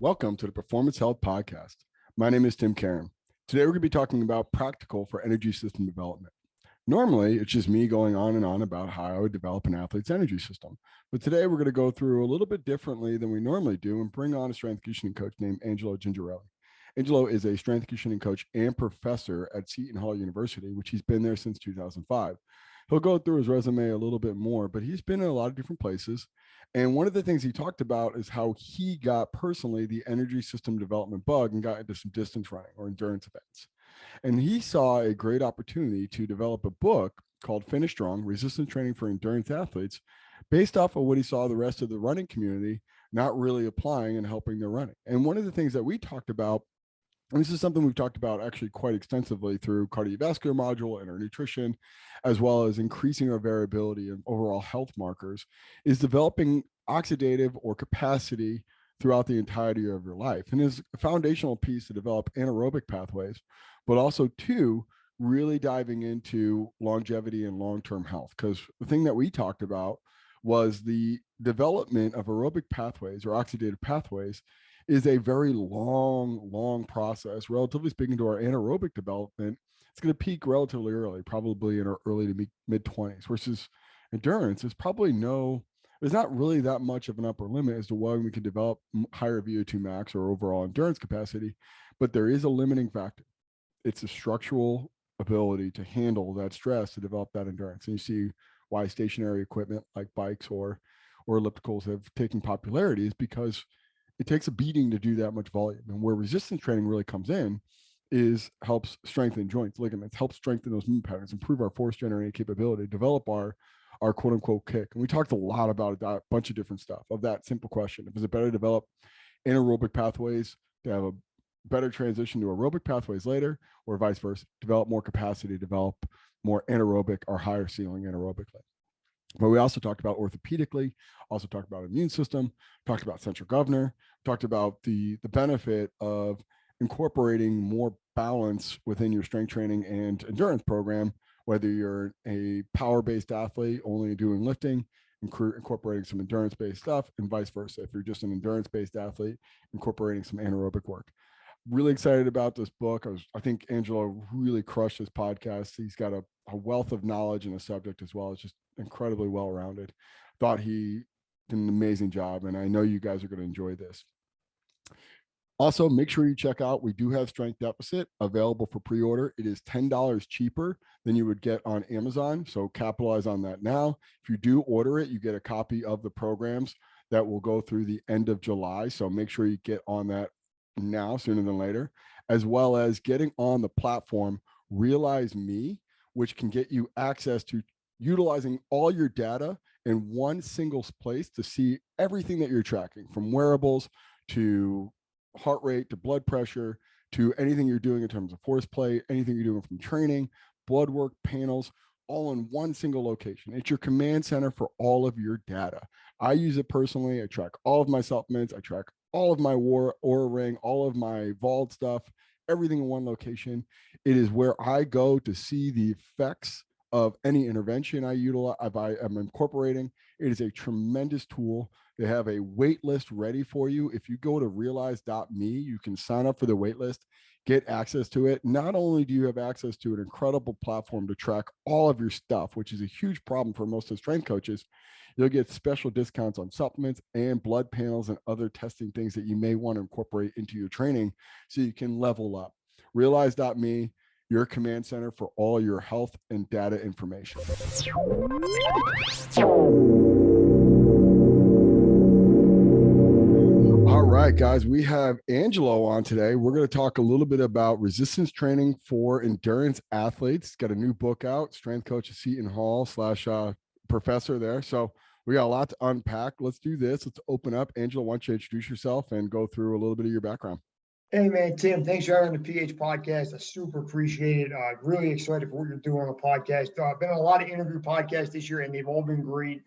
Welcome to the Performance Health Podcast. My name is Tim Karen. Today we're going to be talking about practical for energy system development. Normally, it's just me going on and on about how I would develop an athlete's energy system. But today we're going to go through a little bit differently than we normally do and bring on a strength conditioning coach named Angelo Gingerelli. Angelo is a strength conditioning coach and professor at Seaton University, which he's been there since 2005. He'll go through his resume a little bit more, but he's been in a lot of different places. And one of the things he talked about is how he got personally the energy system development bug and got into some distance running or endurance events. And he saw a great opportunity to develop a book called Finish Strong, Resistance Training for Endurance Athletes, based off of what he saw the rest of the running community not really applying and helping their running. And one of the things that we talked about, and this is something we've talked about actually quite extensively through cardiovascular module and our nutrition, as well as increasing our variability and overall health markers, is developing oxidative or capacity throughout the entirety of your life. And is a foundational piece to develop anaerobic pathways, but also two, really diving into longevity and long-term health. Because the thing that we talked about was the development of aerobic pathways or oxidative pathways is a very long process. Relatively speaking to our anaerobic development, it's going to peak relatively early, probably in our early to mid 20s, versus endurance is probably there's not really that much of an upper limit as to when we can develop higher VO2 max or overall endurance capacity, but there is a limiting factor. It's a structural ability to handle that stress to develop that endurance. And you see why stationary equipment like bikes or ellipticals have taken popularity is because it takes a beating to do that much volume. And where resistance training really comes in is helps strengthen joints, ligaments, helps strengthen those movement patterns, improve our force generating capability, develop our quote unquote kick. And we talked a lot about a bunch of different stuff of that simple question. Is it better to develop anaerobic pathways to have a better transition to aerobic pathways later, or vice versa, develop more capacity, develop more anaerobic or higher ceiling anaerobically? But we also talked about orthopedically, also talked about immune system, talked about central governor, talked about the benefit of incorporating more balance within your strength training and endurance program, whether you're a power-based athlete only doing lifting, incorporating some endurance-based stuff, and vice versa. If you're just an endurance-based athlete, incorporating some anaerobic work. Really excited about this book. I think Angelo really crushed his podcast. He's got a wealth of knowledge in the subject as well. It's just incredibly well-rounded. Thought he did an amazing job, and I know you guys are going to enjoy this. Also, make sure you check out, we do have Strength Deficit available for pre-order. It is $10 cheaper than you would get on Amazon, so capitalize on that now. If you do order it, you get a copy of the programs that will go through the end of July, so make sure you get on that now sooner than later, as well as getting on the platform Realize Me, which can get you access to utilizing all your data in one single place to see everything that you're tracking, from wearables to heart rate to blood pressure to anything you're doing in terms of force play, anything you're doing from training, blood work, panels, all in one single location. It's your command center for all of your data. I use it personally. I track all of my supplements. I track all of my Aura Ring, all of my Vault stuff, everything in one location. It is where I go to see the effects of any intervention I utilize, I'm incorporating. It is a tremendous tool. They have a wait list ready for you. If you go to realize.me, you can sign up for the wait list, get access to it. Not only do you have access to an incredible platform to track all of your stuff, which is a huge problem for most of the strength coaches, you'll get special discounts on supplements and blood panels and other testing things that you may want to incorporate into your training so you can level up. Realize.me, your command center for all your health and data information. All right, guys, we have Angelo on today. We're going to talk a little bit about resistance training for endurance athletes. He's got a new book out, strength coach at Seaton Hall / professor there. So we got a lot to unpack. Let's do this. Let's open up. Angelo, why don't you introduce yourself and go through a little bit of your background? Hey, man, Tim, thanks for having the PH podcast. I super appreciate it. Really excited for what you're doing on the podcast. Been on a lot of interview podcasts this year, and they've all been great.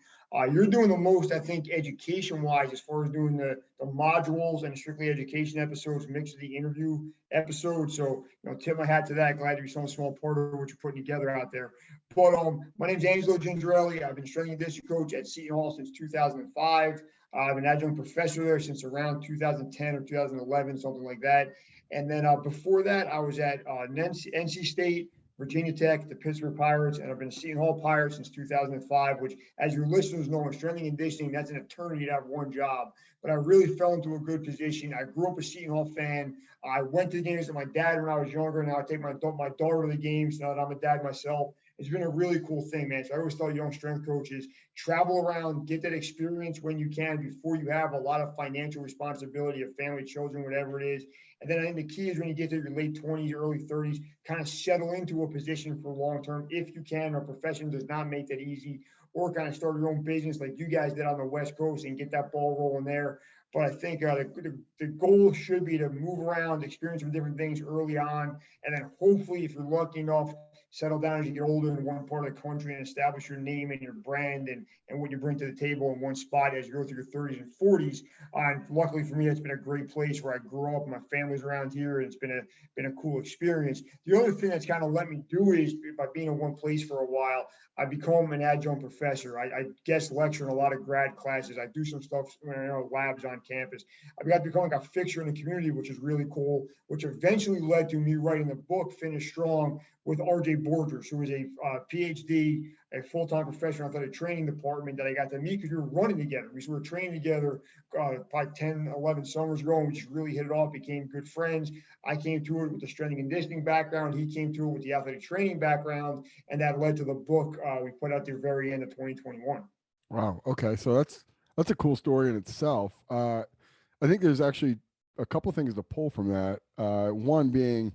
You're doing the most, I think, education-wise, as far as doing the modules and strictly education episodes mixed with the interview episodes. So, tip my hat to that. Glad to be some small part of what you're putting together out there. But my name's Angelo Gingerelli. I've been strength and conditioning coach at Seaton Hall since 2005. I'm an adjunct professor there since around 2010 or 2011, something like that. And then before that, I was at NC State, Virginia Tech, the Pittsburgh Pirates, and I've been a Seaton Hall Pirate since 2005, which, as your listeners know, in strength and conditioning, that's an eternity to have one job. But I really fell into a good position. I grew up a Seaton Hall fan. I went to the games with my dad when I was younger. Now I take my daughter to the games now that I'm a dad myself. It's been a really cool thing, man. So I always tell young strength coaches, travel around, get that experience when you can before you have a lot of financial responsibility of family, children, whatever it is. And then I think the key is when you get to your late 20s, early 30s, kind of settle into a position for long term if you can. Our profession does not make that easy, or kind of start your own business like you guys did on the West Coast and get that ball rolling there. But I think the goal should be to move around, experience some different things early on, and then hopefully, if you're lucky enough, settle down as you get older in one part of the country and establish your name and your brand and what you bring to the table in one spot as you go through your 30s and 40s. And luckily for me, it's been a great place where I grew up. My family's around here, and it's been a cool experience. The other thing that's kind of let me do is, by being in one place for a while, I become an adjunct professor. I guest lecture in a lot of grad classes. I do some stuff, labs on campus. I got to become like a fixture in the community, which is really cool, which eventually led to me writing the book, Finish Strong, with RJ Borgers, who is a PhD, a full-time professor in athletic training department that I got to meet because we were running together. We were training together probably 10, 11 summers ago, and we just really hit it off, became good friends. I came to it with the strength and conditioning background. He came to it with the athletic training background, and that led to the book we put out the very end of 2021. Wow. Okay. So that's a cool story in itself. I think there's actually a couple things to pull from that. One being,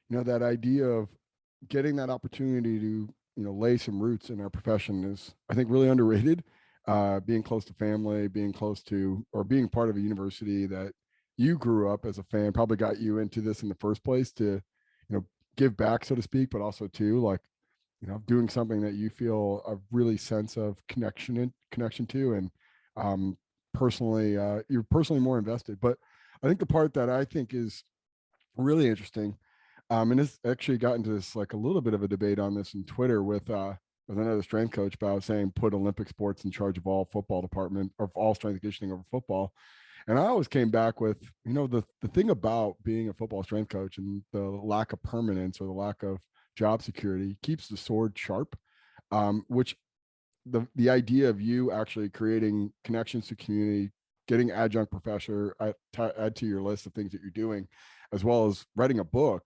that idea of getting that opportunity to, lay some roots in our profession is, I think, really underrated. Being close to family, being close to, or being part of a university that you grew up as a fan probably got you into this in the first place to, give back, so to speak, but also to doing something that you feel a really sense of connection to, and personally, you're personally more invested. But I think the part that I think is really interesting, and this actually got into this like a little bit of a debate on this in Twitter with another strength coach about saying put Olympic sports in charge of all football department, or all strength and conditioning over football. And I always came back with, the thing about being a football strength coach and the lack of permanence or the lack of job security keeps the sword sharp, which the idea of you actually creating connections to community, getting adjunct professor, add to your list of things that you're doing, as well as writing a book,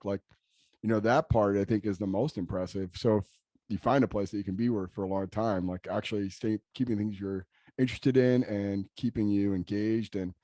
that part I think is the most impressive. So if you find a place that you can be for a long time, like actually keeping things you're interested in and keeping you engaged and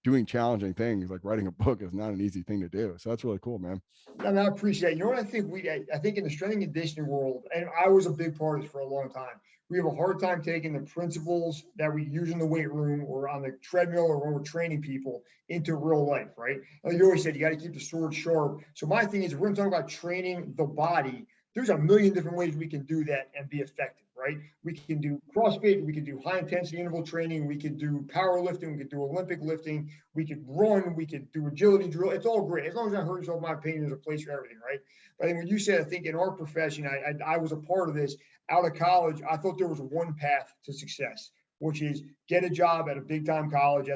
doing challenging things, like writing a book is not an easy thing to do. So that's really cool, man. I appreciate it. You know what I think I think in the strength and conditioning world, and I was a big part of this for a long time, we have a hard time taking the principles that we use in the weight room or on the treadmill or when we're training people into real life, right? Like you always said, you got to keep the sword sharp. So my thing is, if we're going to talk about training the body, there's a million different ways we can do that and be effective, right? We can do CrossFit, we can do high intensity interval training, we can do powerlifting, we can do Olympic lifting, we could run, we could do agility drill. It's all great. As long as I hurt yourself, my opinion, there's a place for everything, right? But I think when you said, I think in our profession, I was a part of this out of college. I thought there was one path to success, which is get a job at a big time college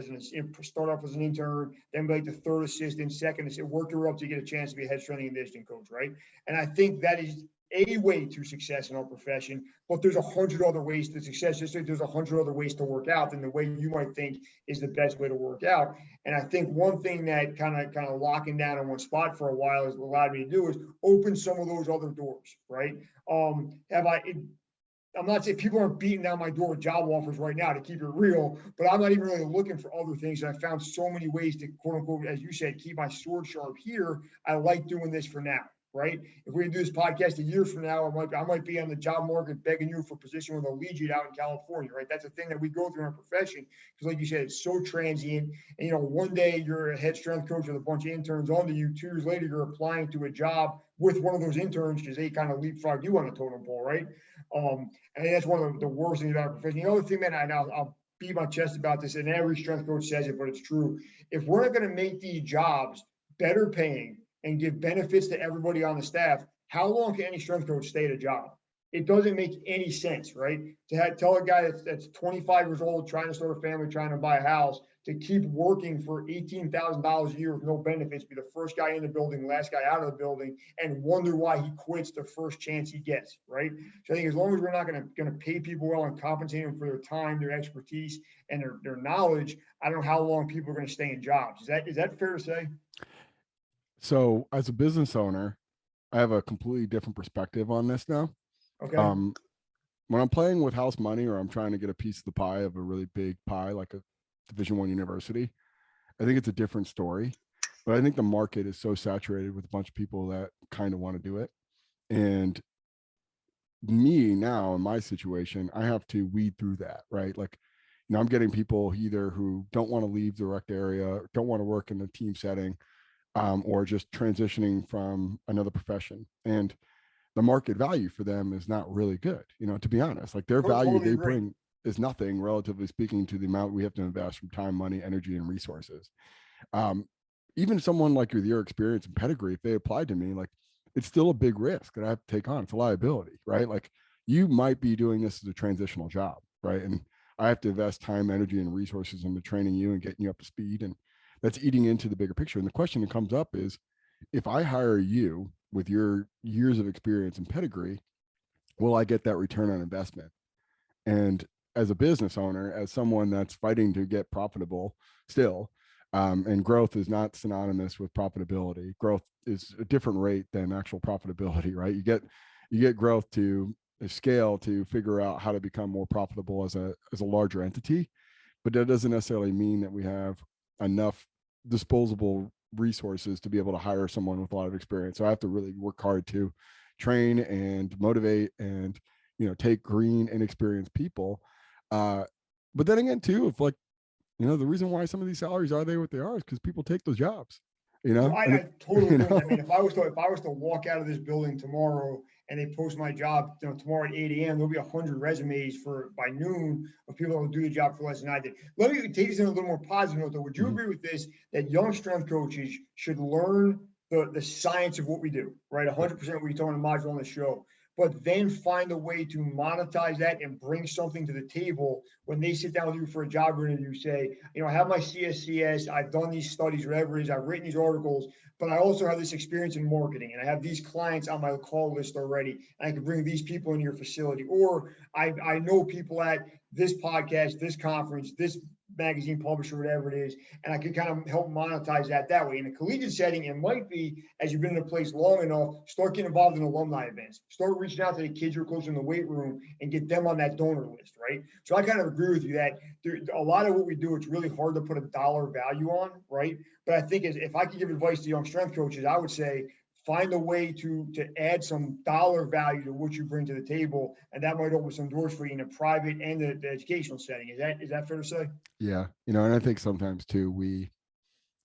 start off as an intern, then be like the third assistant, second assistant, work your way up to get a chance to be a head strength and conditioning coach, right? And I think that is a way to success in our profession, but there's 100 other ways to success. Just like there's 100 other ways to work out than the way you might think is the best way to work out. And I think one thing that kind of locking down in one spot for a while has allowed me to do is open some of those other doors, right? I'm not saying people aren't beating down my door with job offers right now, to keep it real, but I'm not even really looking for other things. And I found so many ways to, quote unquote, as you said, keep my sword sharp here. I like doing this for now, right? If we do this podcast a year from now, I might be on the job market begging you for a position with a Allegiant out in California, right? That's a thing that we go through in our profession because, like you said, it's so transient. And, one day you're a head strength coach with a bunch of interns under you. 2 years later, you're applying to a job with one of those interns because they kind of leapfrog you on the totem pole, right? I think that's one of the worst things about our profession. The other thing that I'll beat my chest about this, and every strength coach says it, but it's true. If we're not going to make these jobs better paying and give benefits to everybody on the staff, how long can any strength coach stay at a job? it doesn't make any sense, right? Tell a guy that's 25 years old, trying to start a family, trying to buy a house, to keep working for $18,000 a year with no benefits, be the first guy in the building, last guy out of the building, and wonder why he quits the first chance he gets, right? So I think as long as we're not going to pay people well and compensate them for their time, their expertise, and their knowledge, I don't know how long people are going to stay in jobs. Is that fair to say? So as a business owner, I have a completely different perspective on this now. Okay. When I'm playing with house money or I'm trying to get a piece of the pie of a really big pie, like a Division I university, I think it's a different story. But I think the market is so saturated with a bunch of people that kind of want to do it. And me now in my situation, I have to weed through that, right? Like, you know, I'm getting people either who don't want to leave the rec area, don't want to work in a team setting, or just transitioning from another profession. And the market value for them is not really good, you know, to be honest. Like their value Totally they agree. bring is nothing, relatively speaking, to the amount we have to invest from time, money, energy, and resources. Even someone like with your experience and pedigree, if they applied to me, like it's still a big risk that I have to take on. It's a liability, right? Like you might be doing this as a transitional job, right? And I have to invest time, energy, and resources into training you and getting you up to speed. And that's eating into the bigger picture. And the question that comes up is, if I hire you with your years of experience and pedigree, will I get that return on investment? And as a business owner, as someone that's fighting to get profitable still, and growth is not synonymous with profitability. Growth is a different rate than actual profitability, right? You get growth to scale to figure out how to become more profitable as a larger entity, but that doesn't necessarily mean that we have enough disposable resources to be able to hire someone with a lot of experience. So I have to really work hard to train and motivate and, you know, take green, inexperienced people. But then again, too, if like, you know, the reason why some of these salaries are what they are is because people take those jobs, you know. I totally you agree. I know? mean, if I was to walk out of this building tomorrow and they post my job, tomorrow at 8 a.m., there'll be 100 resumes for by noon of people who will do the job for less than I did. Let me take this in a little more positive note, though. Would you agree with this, that young strength coaches should learn the science of what we do, right? 100% what you told in the module on the show, but then find a way to monetize that and bring something to the table when they sit down with you for a job interview. Say, I have my CSCS, I've done these studies, whatever it is, I've written these articles, but I also have this experience in marketing, and I have these clients on my call list already, and I can bring these people in your facility, or I know people at this podcast, this conference, this magazine publisher, whatever it is, and I can kind of help monetize that way. In a collegiate setting, it might be, as you've been in a place long enough, start getting involved in alumni events, start reaching out to the kids who are close in the weight room and get them on that donor list, right? So I kind of agree with you that a lot of what we do, it's really hard to put a dollar value on, right? But I think if I could give advice to young strength coaches, I would say find a way to add some dollar value to what you bring to the table, and that might open some doors for you in a private and the educational setting. Is that fair to say? Yeah, you know, and I think sometimes too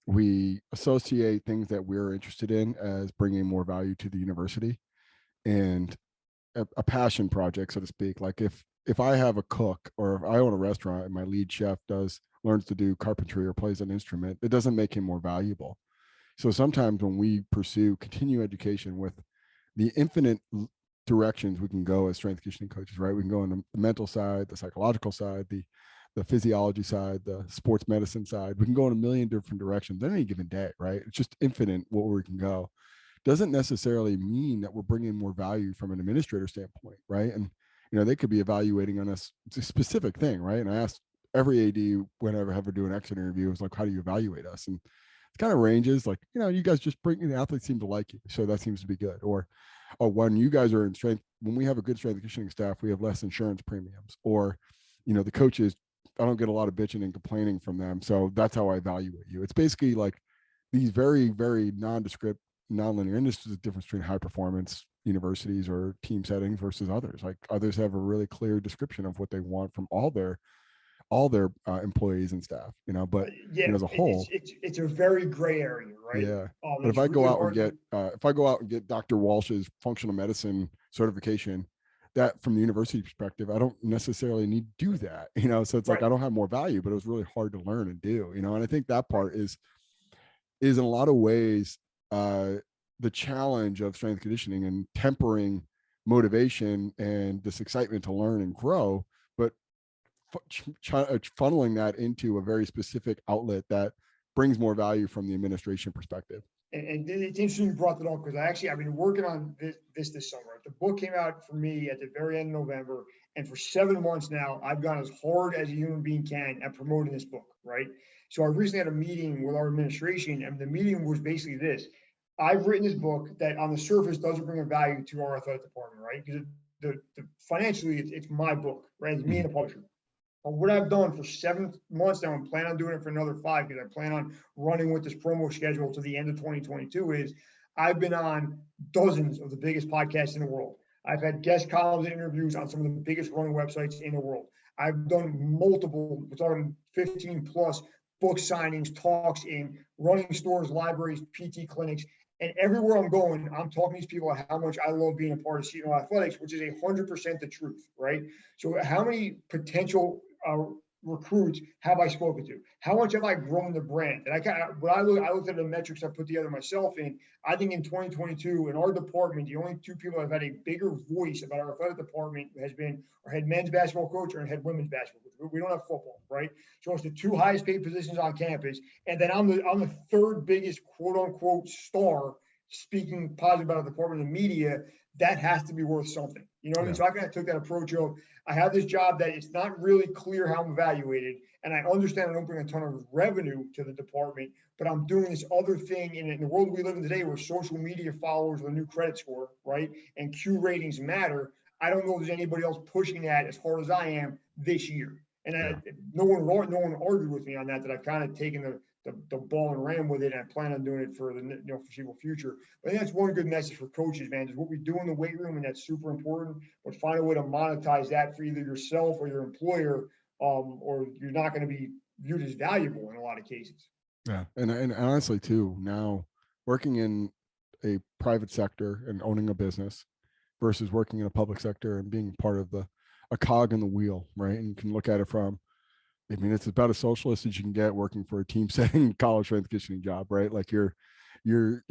we associate things that we're interested in as bringing more value to the university, and a passion project, so to speak. Like if I have a cook or if I own a restaurant and my lead chef learns to do carpentry or plays an instrument, it doesn't make him more valuable. So sometimes when we pursue continuing education with the infinite directions we can go as strength conditioning coaches, right? We can go on the mental side, the psychological side, the physiology side, the sports medicine side. We can go in a million different directions at any given day, right? It's just infinite where we can go. Doesn't necessarily mean that we're bringing more value from an administrator standpoint, right? And you know, they could be evaluating on us a specific thing, right? And I asked every AD whenever I ever do an exit interview, it's like, how do you evaluate us? And it kind of ranges, like, you know, you guys just bring, the athletes seem to like you, so that seems to be good. Or when you guys are in strength, when we have a good strength and conditioning staff, we have less insurance premiums. Or, you know, the coaches, I don't get a lot of bitching and complaining from them, so that's how I evaluate you. It's basically like these very, very nondescript, nonlinear, and this is the difference between high performance universities or team settings versus others. Like others have a really clear description of what they want from all their employees and staff, you know. But Yeah, you know, as a whole, it's a very gray area, right? yeah. But It's really hard. if I go out and get Dr. Walsh's functional medicine certification, that from the university perspective, I don't necessarily need to do that, you know. So it's like Right. I don't have more value, but it was really hard to learn and do, you know. And I think that part is in a lot of ways the challenge of strength conditioning and tempering motivation and this excitement to learn and grow, but funneling that into a very specific outlet that brings more value from the administration perspective. And it's interesting you brought that up, because I've been working on this summer. The book came out for me at the very end of November, and for 7 months now, I've gone as hard as a human being can at promoting this book, right? So I recently had a meeting with our administration, and the meeting was basically this: I've written this book that on the surface doesn't bring a value to our athletic department, right? Because financially, it's my book, right? It's me and the publisher. What I've done for 7 months now, and plan on doing it for another 5, because I plan on running with this promo schedule to the end of 2022, is I've been on dozens of the biggest podcasts in the world. I've had guest columns and interviews on some of the biggest running websites in the world. I've done multiple, we're talking 15 plus book signings, talks in running stores, libraries, PT clinics. And everywhere I'm going, I'm talking to these people about how much I love being a part of Seaton Athletics, which is 100% the truth, right? So how many potential recruits have I spoken to? How much have I grown the brand? And I looked at the metrics I put together myself, and I think in 2022, in our department, the only 2 people that have had a bigger voice about our athletic department has been our head men's basketball coach or our head women's basketball coach. We don't have football, right? So it's the 2 highest paid positions on campus, and then I'm the 3rd biggest quote unquote star speaking positive about the department of media. That has to be worth something. You know what I mean? So I kind of took that approach of, I have this job that it's not really clear how I'm evaluated, and I understand I don't bring a ton of revenue to the department, but I'm doing this other thing. And in the world we live in today, where social media followers are the new credit score, right? And Q ratings matter. I don't know if there's anybody else pushing that as hard as I am this year. And no one argued with me on that. That I've kind of taken the ball and ran with it, and I plan on doing it for the foreseeable future. But I think that's one good message for coaches, man, is what we do in the weight room, and that's super important. But find a way to monetize that for either yourself or your employer, or you're not going to be viewed as valuable in a lot of cases. Yeah, and honestly too, now working in a private sector and owning a business versus working in a public sector and being part of a cog in the wheel, right? And you can look at it from, I mean, it's about as socialist as you can get working for a team setting college strength conditioning job, right? Like you're seen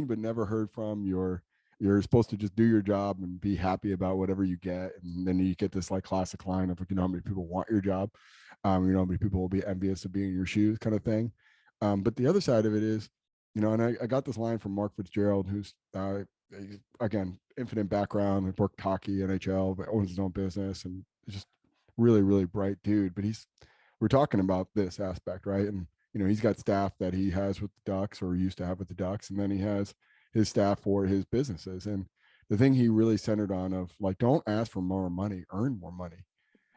but never heard from. You're supposed to just do your job and be happy about whatever you get, and then you get this like classic line of, how many people want your job, how many people will be envious of being in your shoes, kind of thing. But the other side of it is, and I got this line from Mark Fitzgerald, who's again, infinite background, worked hockey, NHL, but owns his own business, and just really, really bright dude. But we're talking about this aspect, right? And he's got staff that he has with the Ducks, or used to have with the Ducks, and then he has his staff for his businesses. And the thing he really centered on of like, don't ask for more money, earn more money,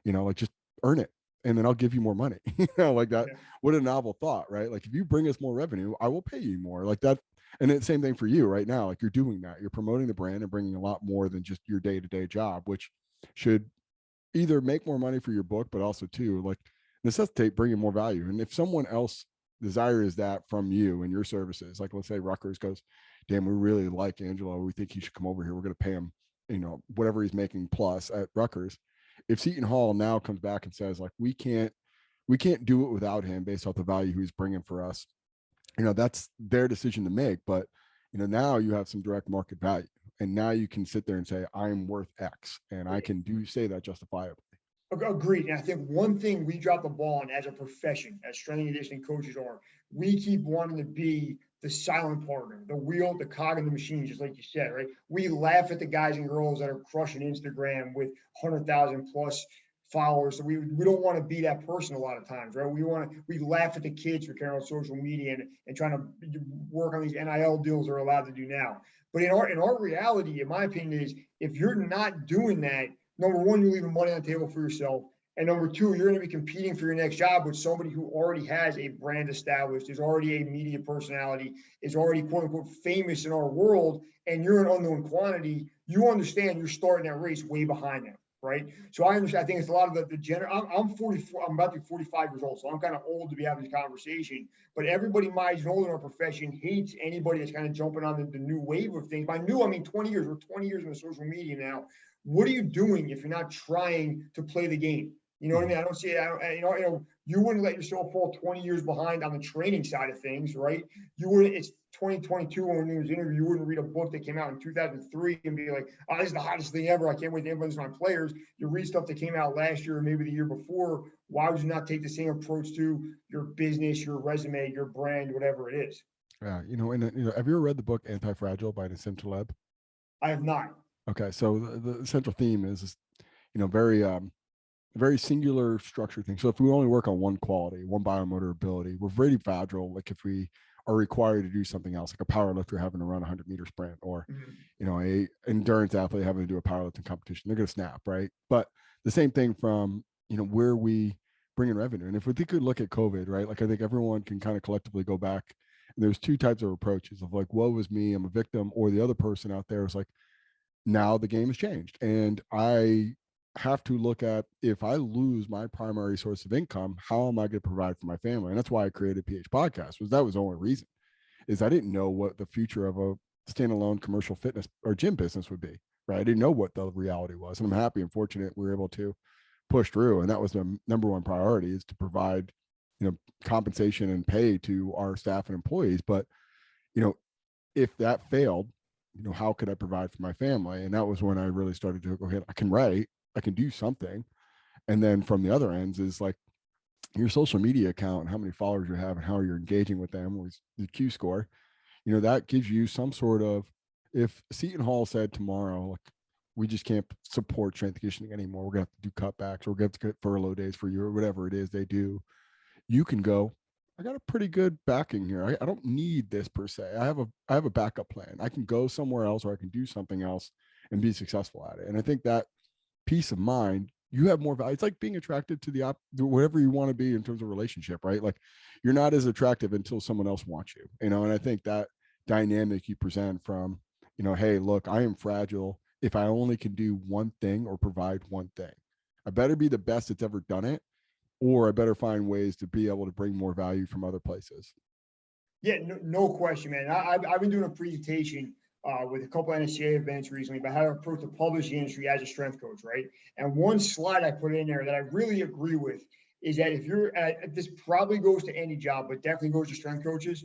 like just earn it, and then I'll give you more money. Like that. Yeah. What a novel thought, right? Like if you bring us more revenue, I will pay you more, like that. And it's the same thing for you right now. Like you're doing that, you're promoting the brand and bringing a lot more than just your day-to-day job, which should either make more money for your book, but also too, like necessitate bringing more value. And if someone else desires that from you and your services, like let's say Rutgers goes, damn, we really like Angelo, we think he should come over here, we're going to pay him, whatever he's making plus at Rutgers. If Seton Hall now comes back and says like, we can't do it without him based off the value he's bringing for us, that's their decision to make. But now you have some direct market value, and now you can sit there and say, I'm worth X, and I can say that justifiably. Agreed. And I think one thing we drop the ball on as a profession, as strength and conditioning coaches are, we keep wanting to be the silent partner, the wheel, the cog in the machine, just like you said, right? We laugh at the guys and girls that are crushing Instagram with 100,000 plus followers. So we don't want to be that person a lot of times, right? We laugh at the kids for caring on social media and trying to work on these NIL deals they're allowed to do now. But in our reality, in my opinion, is if you're not doing that, number one, you're leaving money on the table for yourself. And number two, you're going to be competing for your next job with somebody who already has a brand established, is already a media personality, is already quote unquote famous in our world, and you're an unknown quantity. You understand you're starting that race way behind them, right? So I understand. I think it's a lot of the general. I'm 44. I'm about to be 45 years old, so I'm kind of old to be having this conversation. But everybody my age and older in our profession hates anybody that's kind of jumping on the new wave of things. By new, I mean 20 years. We're 20 years in the social media now. What are you doing if you're not trying to play the game? You know what I mean? I don't see it. You wouldn't let yourself fall 20 years behind on the training side of things, right? You wouldn't. It's 2022 when it was interviewed, you wouldn't read a book that came out in 2003 and be like, oh, this is the hottest thing ever. I can't wait to implement this on players. You read stuff that came out last year or maybe the year before. Why would you not take the same approach to your business, your resume, your brand, whatever it is? Yeah, have you ever read the book Anti-Fragile by Nassim Taleb? I have not. Okay, so the central theme is very singular structure thing. So if we only work on one quality, one biomotor ability, we're very fragile. Like if we are required to do something else, like a power lifter having to run a 100-meter sprint, or a endurance athlete having to do a powerlifting competition, they're going to snap, right? But the same thing from where we bring in revenue. And if we could look at COVID, right? Like I think everyone can kind of collectively go back. And there's two types of approaches of like, woe is me, I'm a victim, or the other person out there is like, now the game has changed, and I have to look at, if I lose my primary source of income, how am I going to provide for my family? And that's why I created PH Podcast. That was the only reason, is I didn't know what the future of a standalone commercial fitness or gym business would be, right? I didn't know what the reality was, and I'm happy and fortunate we were able to push through. And that was the number one priority, is to provide compensation and pay to our staff and employees. But if that failed, how could I provide for my family? And that was when I really started to go ahead. I can write, I can do something. And then from the other ends is like your social media account and how many followers you have and how you're engaging with them, or the Q score, that gives you some sort of, if Seaton Hall said tomorrow, like, we just can't support strength conditioning anymore, we're going to have to do cutbacks, or we're going to have to get furlough days for you, or whatever it is they do, you can go, I got a pretty good backing here. I don't need this per se. I have a backup plan. I can go somewhere else, or I can do something else and be successful at it. And I think that peace of mind, you have more value. It's like being attracted to whatever you want to be in terms of relationship, right? Like you're not as attractive until someone else wants you, and I think that dynamic you present from, hey, look, I am fragile. If I only can do one thing or provide one thing, I better be the best that's ever done it, or I better find ways to be able to bring more value from other places. Yeah, no question, man. I've been doing a presentation with a couple of NSCA events recently about how to approach the publishing industry as a strength coach, right? And one slide I put in there that I really agree with is that if you're this probably goes to any job, but definitely goes to strength coaches,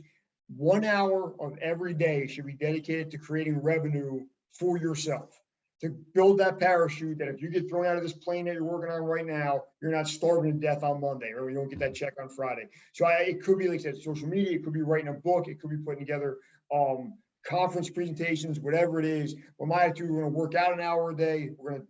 1 hour of every day should be dedicated to creating revenue for yourself, to build that parachute that if you get thrown out of this plane that you're working on right now, you're not starving to death on Monday, or you don't get that check on Friday. So it could be, like I said, social media, it could be writing a book, it could be putting together conference presentations, whatever it is. But my attitude, we're going to work out an hour a day, we're going to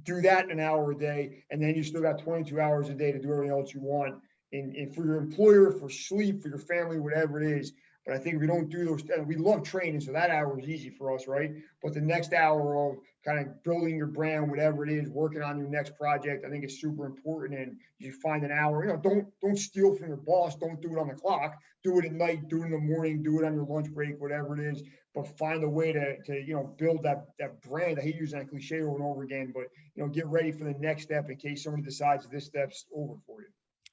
do that an hour a day, and then you still got 22 hours a day to do everything else you want, and for your employer, for sleep, for your family, whatever it is. But I think if we don't do those, we love training, so that hour is easy for us, right? But the next hour of kind of building your brand, whatever it is, working on your next project, I think is super important. And you find an hour, don't steal from your boss. Don't do it on the clock. Do it at night, do it in the morning, do it on your lunch break, whatever it is. But find a way to build that brand. I hate using that cliche over and over again, but get ready for the next step in case somebody decides this step's over for you.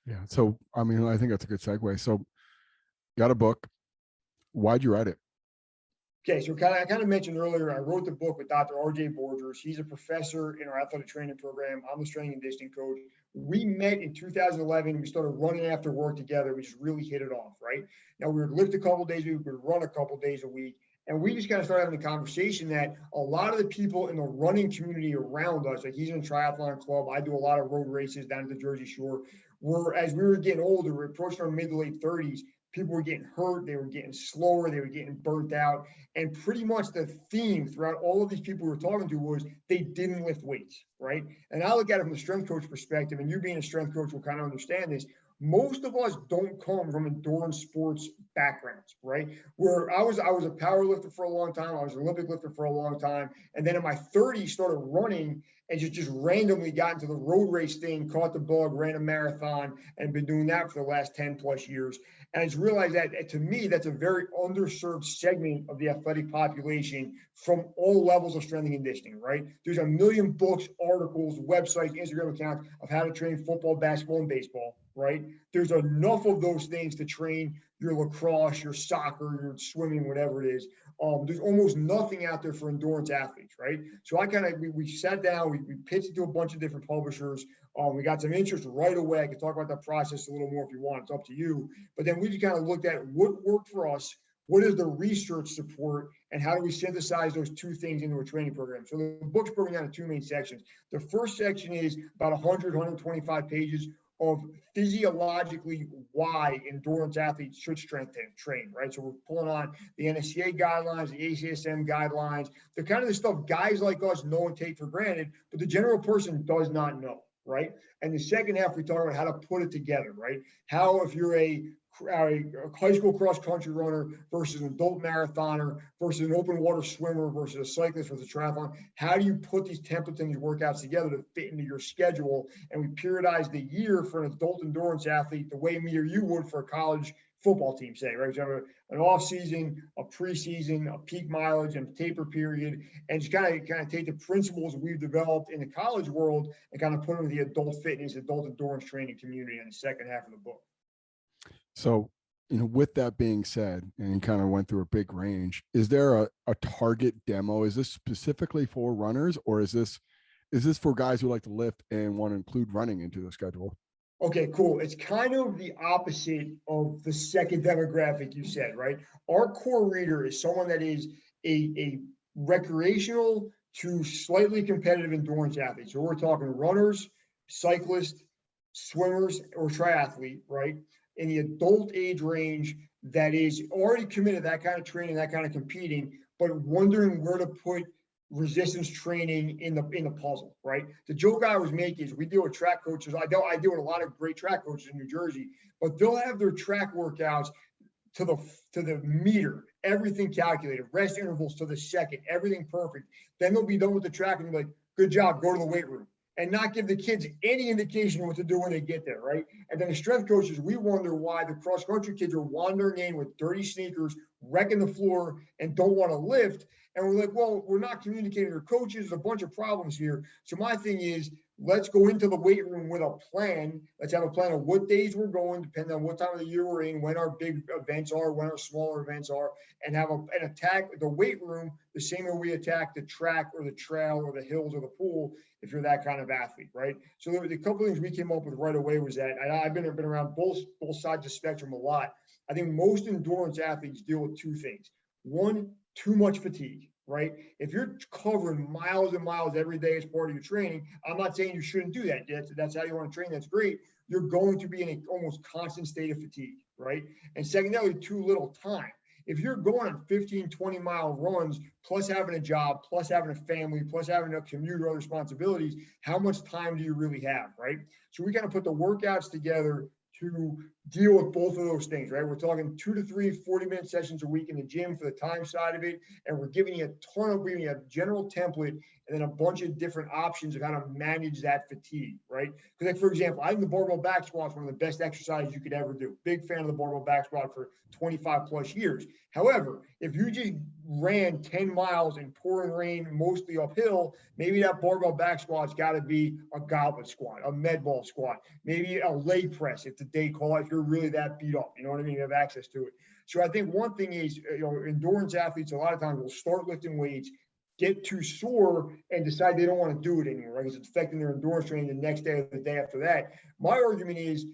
Yeah. So I think that's a good segue. So got a book. Why'd you write it? Okay, so I kind of mentioned earlier, I wrote the book with Dr. RJ Borgers. He's a professor in our athletic training program. I'm the strength and conditioning coach. We met in 2011. We started running after work together. We just really hit it off, right? Now, we would lift a couple of days a week, we would run a couple of days a week. And we just kind of started having a conversation that a lot of the people in the running community around us, like he's in a triathlon club, I do a lot of road races down at the Jersey Shore, as we were getting older, we're approaching our mid to late 30s, people were getting hurt, they were getting slower, they were getting burnt out. And pretty much the theme throughout all of these people we were talking to was they didn't lift weights, right? And I look at it from a strength coach perspective, and you being a strength coach will kind of understand this. Most of us don't come from endurance sports backgrounds, right? Where I was a power lifter for a long time. I was an Olympic lifter for a long time. And then in my 30s, started running and just randomly got into the road race thing, caught the bug, ran a marathon, and been doing that for the last 10 plus years. And I just realized that, to me, that's a very underserved segment of the athletic population from all levels of strength and conditioning, right? There's a million books, articles, websites, Instagram accounts of how to train football, basketball, and baseball, right? There's enough of those things to train your lacrosse, your soccer, your swimming, whatever it is. There's almost nothing out there for endurance athletes, right? So we sat down, we pitched it to a bunch of different publishers. We got some interest right away. I can talk about that process a little more if you want. It's up to you. But then we just kind of looked at what worked for us, what is the research support, and how do we synthesize those two things into a training program? So the book's broken down into two main sections. The first section is about 100, 125 pages of physiologically why endurance athletes should strength train, right? So we're pulling on the NSCA guidelines, the ACSM guidelines, the kind of the stuff guys like us know and take for granted, but the general person does not know, right? And the second half, we talk about how to put it together, right? How, if you're a high school cross country runner versus an adult marathoner versus an open water swimmer versus a cyclist versus a triathlon, how do you put these templates and these workouts together to fit into your schedule? And we periodize the year for an adult endurance athlete the way me or you would for a college football team, say, right? So you have an off season, a preseason, a peak mileage, and a taper period, and just kind of take the principles we've developed in the college world and kind of put them in the adult fitness, adult endurance training community in the second half of the book. So, with that being said, and kind of went through a big range, is there a target demo? Is this specifically for runners, or is this for guys who like to lift and want to include running into the schedule? Okay, cool. It's kind of the opposite of the second demographic you said, right? Our core reader is someone that is a recreational to slightly competitive endurance athlete. So we're talking runners, cyclists, swimmers, or triathlete, right? In the adult age range that is already committed to that kind of training, that kind of competing, but wondering where to put resistance training in the puzzle, right? The joke I always make is we deal with track coaches. I deal with a lot of great track coaches in New Jersey, but they'll have their track workouts to the meter, everything calculated, rest intervals to the second, everything perfect. Then they'll be done with the track and be like, good job, go to the weight room. And not give the kids any indication of what to do when they get there, right? And then the strength coaches, we wonder why the cross-country kids are wandering in with dirty sneakers, wrecking the floor, and don't want to lift. And we're like, well, we're not communicating with coaches. There's a bunch of problems here. So my thing is, let's go into the weight room with a plan. Let's have a plan of what days we're going, depending on what time of the year we're in, when our big events are, when our smaller events are, and have an attack the weight room the same way we attack the track or the trail or the hills or the pool, if you're that kind of athlete, right? So there were a couple of things we came up with right away was that, and I've been around both sides of the spectrum a lot. I think most endurance athletes deal with two things. One, too much fatigue, right? If you're covering miles and miles every day as part of your training, I'm not saying you shouldn't do that. That's how you want to train. That's great. You're going to be in an almost constant state of fatigue, right? And secondarily, too little time. If you're going on 15, 20-mile runs, plus having a job, plus having a family, plus having a commute or other responsibilities, how much time do you really have, right? So we kind of put the workouts together to deal with both of those things, right? We're talking 2 to 3 40-minute sessions a week in the gym for the time side of it. And we're giving you a general template and then a bunch of different options of how to manage that fatigue, right? Because, like, for example, I think the barbell back squat is one of the best exercises you could ever do. Big fan of the barbell back squat for 25 plus years. However, if you just ran 10 miles in pouring rain, mostly uphill, maybe that barbell back squat's got to be a goblet squat, a med ball squat, maybe a leg press if the day call, if you're really that beat up, you know what I mean? You have access to it. So I think one thing is, endurance athletes a lot of times will start lifting weights, get too sore, and decide they don't want to do it anymore, right? Because it's affecting their endurance training the next day or the day after that. My argument is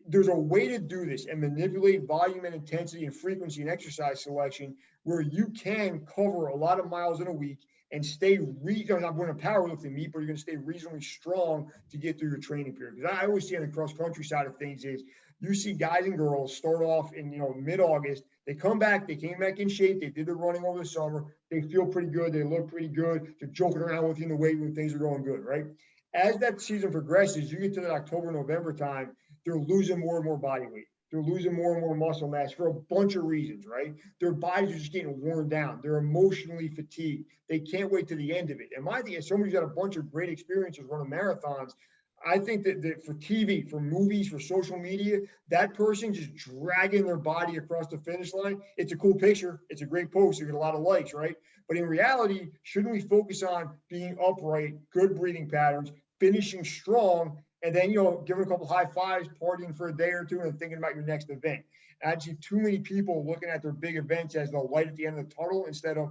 there's a way to do this and manipulate volume and intensity and frequency and exercise selection where you can cover a lot of miles in a week and stay I'm not going to powerlifting meet, but you're going to stay reasonably strong to get through your training period. Because I always see on the cross country side of things is you see guys and girls start off in mid-August, they come back, they came back in shape, they did the running over the summer, they feel pretty good, they look pretty good, they're joking around with you in the weight room, things are going good, right? As that season progresses, you get to the October, November time, they're losing more and more body weight. They're losing more and more muscle mass for a bunch of reasons, right? Their bodies are just getting worn down. They're emotionally fatigued. They can't wait to the end of it. And my thing is, somebody's got a bunch of great experiences running marathons. I think that for TV, for movies, for social media, that person just dragging their body across the finish line, it's a cool picture. It's a great post. You get a lot of likes, right? But in reality, shouldn't we focus on being upright, good breathing patterns, finishing strong, and then, giving a couple high fives, partying for a day or two, and thinking about your next event? And I see too many people looking at their big events as the light at the end of the tunnel instead of,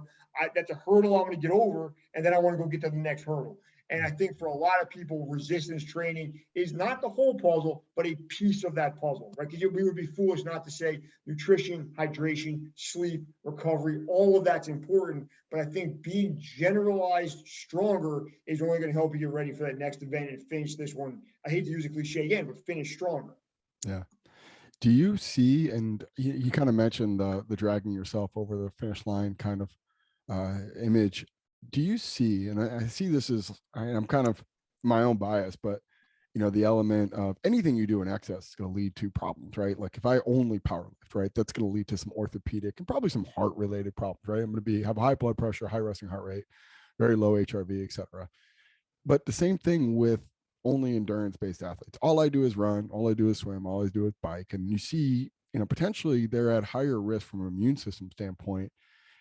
that's a hurdle I'm going to get over, and then I want to go get to the next hurdle. And I think for a lot of people, resistance training is not the whole puzzle, but a piece of that puzzle, right? Because we would be foolish not to say nutrition, hydration, sleep, recovery, all of that's important. But I think being generalized stronger is only going to help you get ready for that next event and finish this one. I hate to use a cliche again, but finish stronger. Yeah. Do you see, and you kind of mentioned the dragging yourself over the finish line kind of image. Do you see, and I see this as, I'm kind of my own bias, but the element of anything you do in excess is going to lead to problems, right? Like if I only power lift, right, that's going to lead to some orthopedic and probably some heart related problems, right? I'm going to have high blood pressure, high resting heart rate, very low HRV, etc. But the same thing with only endurance based athletes. All I do is run, all I do is swim, all I do is bike. And you see, potentially they're at higher risk from an immune system standpoint.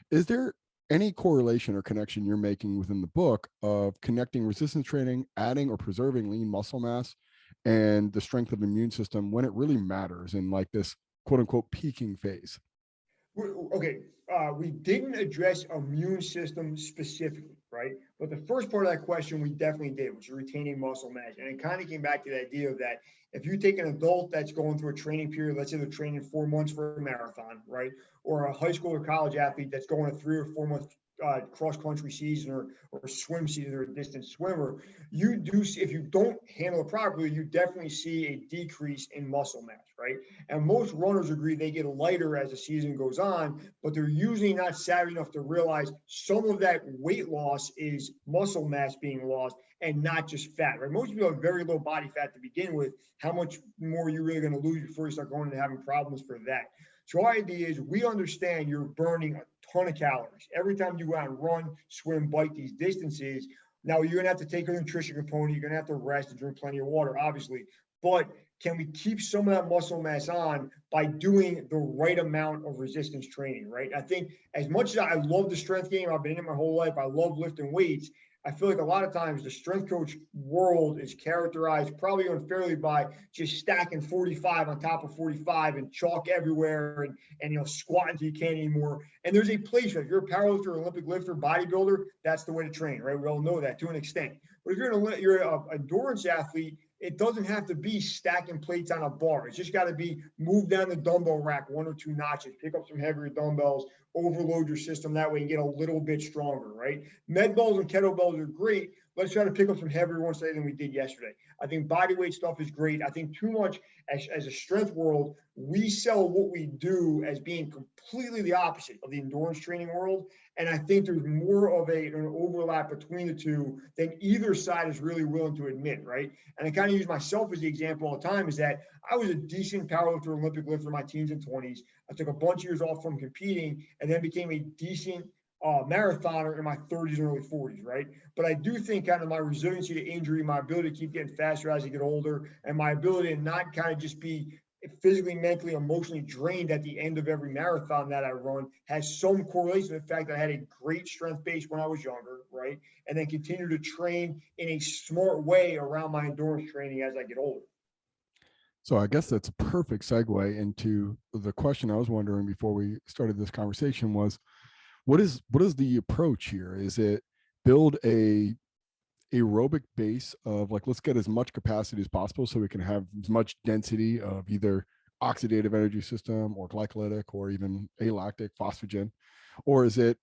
Is there any correlation or connection you're making within the book of connecting resistance training, adding or preserving lean muscle mass, and the strength of the immune system when it really matters in like this quote unquote peaking phase? Okay, we didn't address immune system specifically, right? But the first part of that question we definitely did, which is retaining muscle mass. And it kind of came back to the idea of that if you take an adult that's going through a training period, let's say they're training 4 months for a marathon, right? Or a high school or college athlete that's going a 3 or 4 month cross-country season or swim season or a distance swimmer, you do see, if you don't handle it properly, you definitely see a decrease in muscle mass, right? And most runners agree they get lighter as the season goes on, but they're usually not savvy enough to realize some of that weight loss is muscle mass being lost and not just fat, right? Most people have very low body fat to begin with. How much more are you really going to lose before you start going and having problems for that? So our idea is we understand you're burning a ton of calories every time you go out and run, swim, bike these distances. Now you're going to have to take a nutrition component. You're going to have to rest and drink plenty of water, obviously. But can we keep some of that muscle mass on by doing the right amount of resistance training, right? I think as much as I love the strength game, I've been in it my whole life. I love lifting weights. I feel like a lot of times the strength coach world is characterized probably unfairly by just stacking 45 on top of 45 and chalk everywhere and squat until you can't anymore. And there's a place for it. If you're a powerlifter, Olympic lifter, bodybuilder, that's the way to train, right? We all know that to an extent. But if you're an endurance athlete, it doesn't have to be stacking plates on a bar. It's just got to be move down the dumbbell rack 1 or 2 notches, pick up some heavier dumbbells, overload your system that way and get a little bit stronger, right? Med balls and kettlebells are great. Let's try to pick up some heavier ones today than we did yesterday. I think bodyweight stuff is great. I think too much as a strength world, we sell what we do as being completely the opposite of the endurance training world. And I think there's more of an overlap between the two than either side is really willing to admit, right? And I kind of use myself as the example all the time is that I was a decent powerlifter, Olympic lifter in my teens and 20s. I took a bunch of years off from competing and then became a decent marathoner in my 30s and early 40s, right? But I do think kind of my resiliency to injury, my ability to keep getting faster as I get older, and my ability to not kind of just be physically, mentally, emotionally drained at the end of every marathon that I run has some correlation to the fact that I had a great strength base when I was younger, right? And then continue to train in a smart way around my endurance training as I get older. So I guess that's a perfect segue into the question I was wondering before we started this conversation was, what is the approach here? Is it build a aerobic base of like, let's get as much capacity as possible so we can have as much density of either oxidative energy system or glycolytic or even alactic phosphagen? Or is it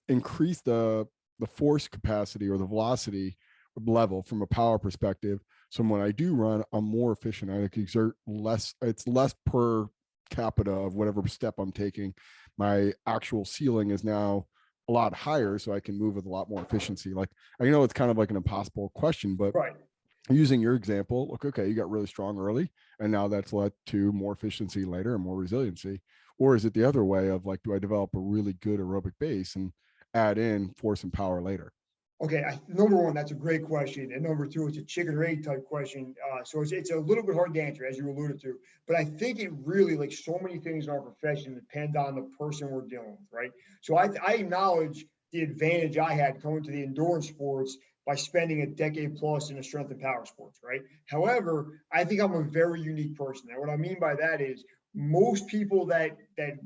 increase the force capacity or the velocity level from a power perspective? So when I do run, I'm more efficient. I can exert less, it's less per capita of whatever step I'm taking. My actual ceiling is now a lot higher, so I can move with a lot more efficiency. Like, I know it's kind of like an impossible question, but right. Using your example, look, okay, you got really strong early, and now that's led to more efficiency later and more resiliency. Or is it the other way of like, do I develop a really good aerobic base and add in force and power later? Okay, number one, that's a great question. And number two, it's a chicken or egg type question. So it's a little bit hard to answer, as you alluded to. But I think it really, like so many things in our profession, depend on the person we're dealing with, right? So I acknowledge the advantage I had coming to the endurance sports by spending a decade plus in the strength and power sports, right? However, I think I'm a very unique person. And what I mean by that is most people that